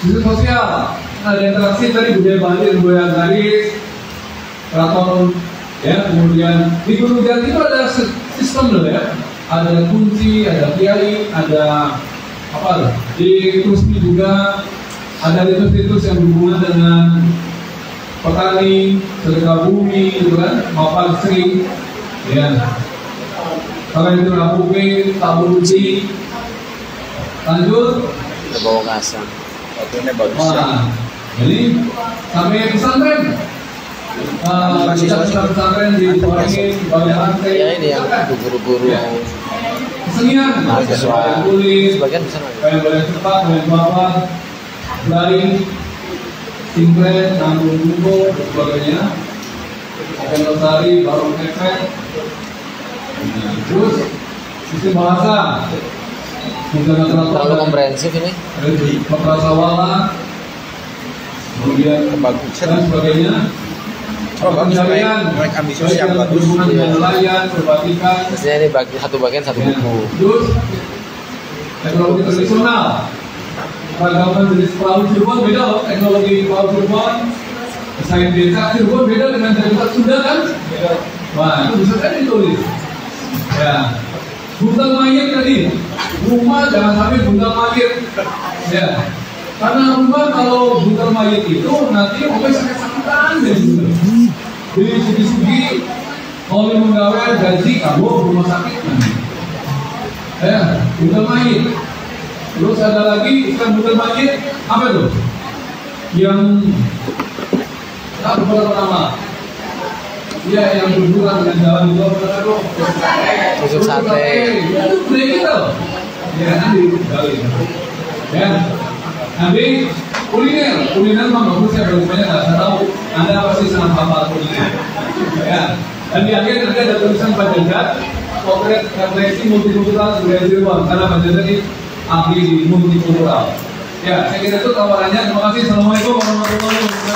Isu sosial, ada interaksi tadi budaya Bali, budaya garis, keraton, ya kemudian di Gunung Jati itu ada sistem loh ya, ada kunci, ada kiai, ada apa? Di Kusmi juga ada situs-situs yang berhubungan dengan petani, sedekah bumi, gitu kan, maupun sering. Ya, kalau itu rapuke, tabur uji, lanjut. Kita bawa kasar. Fotonya bagus. Wah, jadi sampai pesantren. Pesantren di Kuaringin, Bali Lantai. Ya ini yang guru-guru kesenian, mahasiswa tulis, sebagian bisa kayak boleh cepat, boleh bapak, lari, singlet, nanggung buku, dan sebagainya. Akan lestari, baru efek. Terus sistem bahasa terlalu komprehensif ini. Pemrasawala, kemudian Kebagusan. dan sebagainya. Oh, bagus, Pencarian, baik ambisius yang bagus. berhubungan dengan nelayan, perbatikan. Biasanya ini satu bagian satu buku. Terus teknologi tradisional. Peragaman jenis perahu Cirebon beda loh, teknologi perahu Cirebon, desain becak Cirebon beda dengan becak Sunda kan? Wah, itu bisa kan ditulis. Ya, buntal mayit tadi, rumah jangan sampai buntal mayit. Ya, karena rumah kalau buntal mayit itu nanti oke sakit-sakitan deh. Jadi sugi-sugi mau menggawe gaji kamu rumah sakit nanti. Ya, buntal mayit. Terus ada lagi ikan buntal mayit, apa tuh? Yang tak berapa ya, yang berhubungan dengan jalan juga benar tuh. Tusuk sate. Itu budaya kita loh. Ya nanti kali. Ya. Nanti kuliner mah bagus ya, bagus banyak nggak tahu. Anda pasti sangat hafal kuliner. Ya. Dan di akhir nanti ada tulisan Pak Jajat, potret refleksi multikultural budaya Cirebon, karena Pak Jajat ini ahli di multikultural. Ya, saya kira itu tawarannya. Terima kasih. Assalamualaikum warahmatullahi wabarakatuh.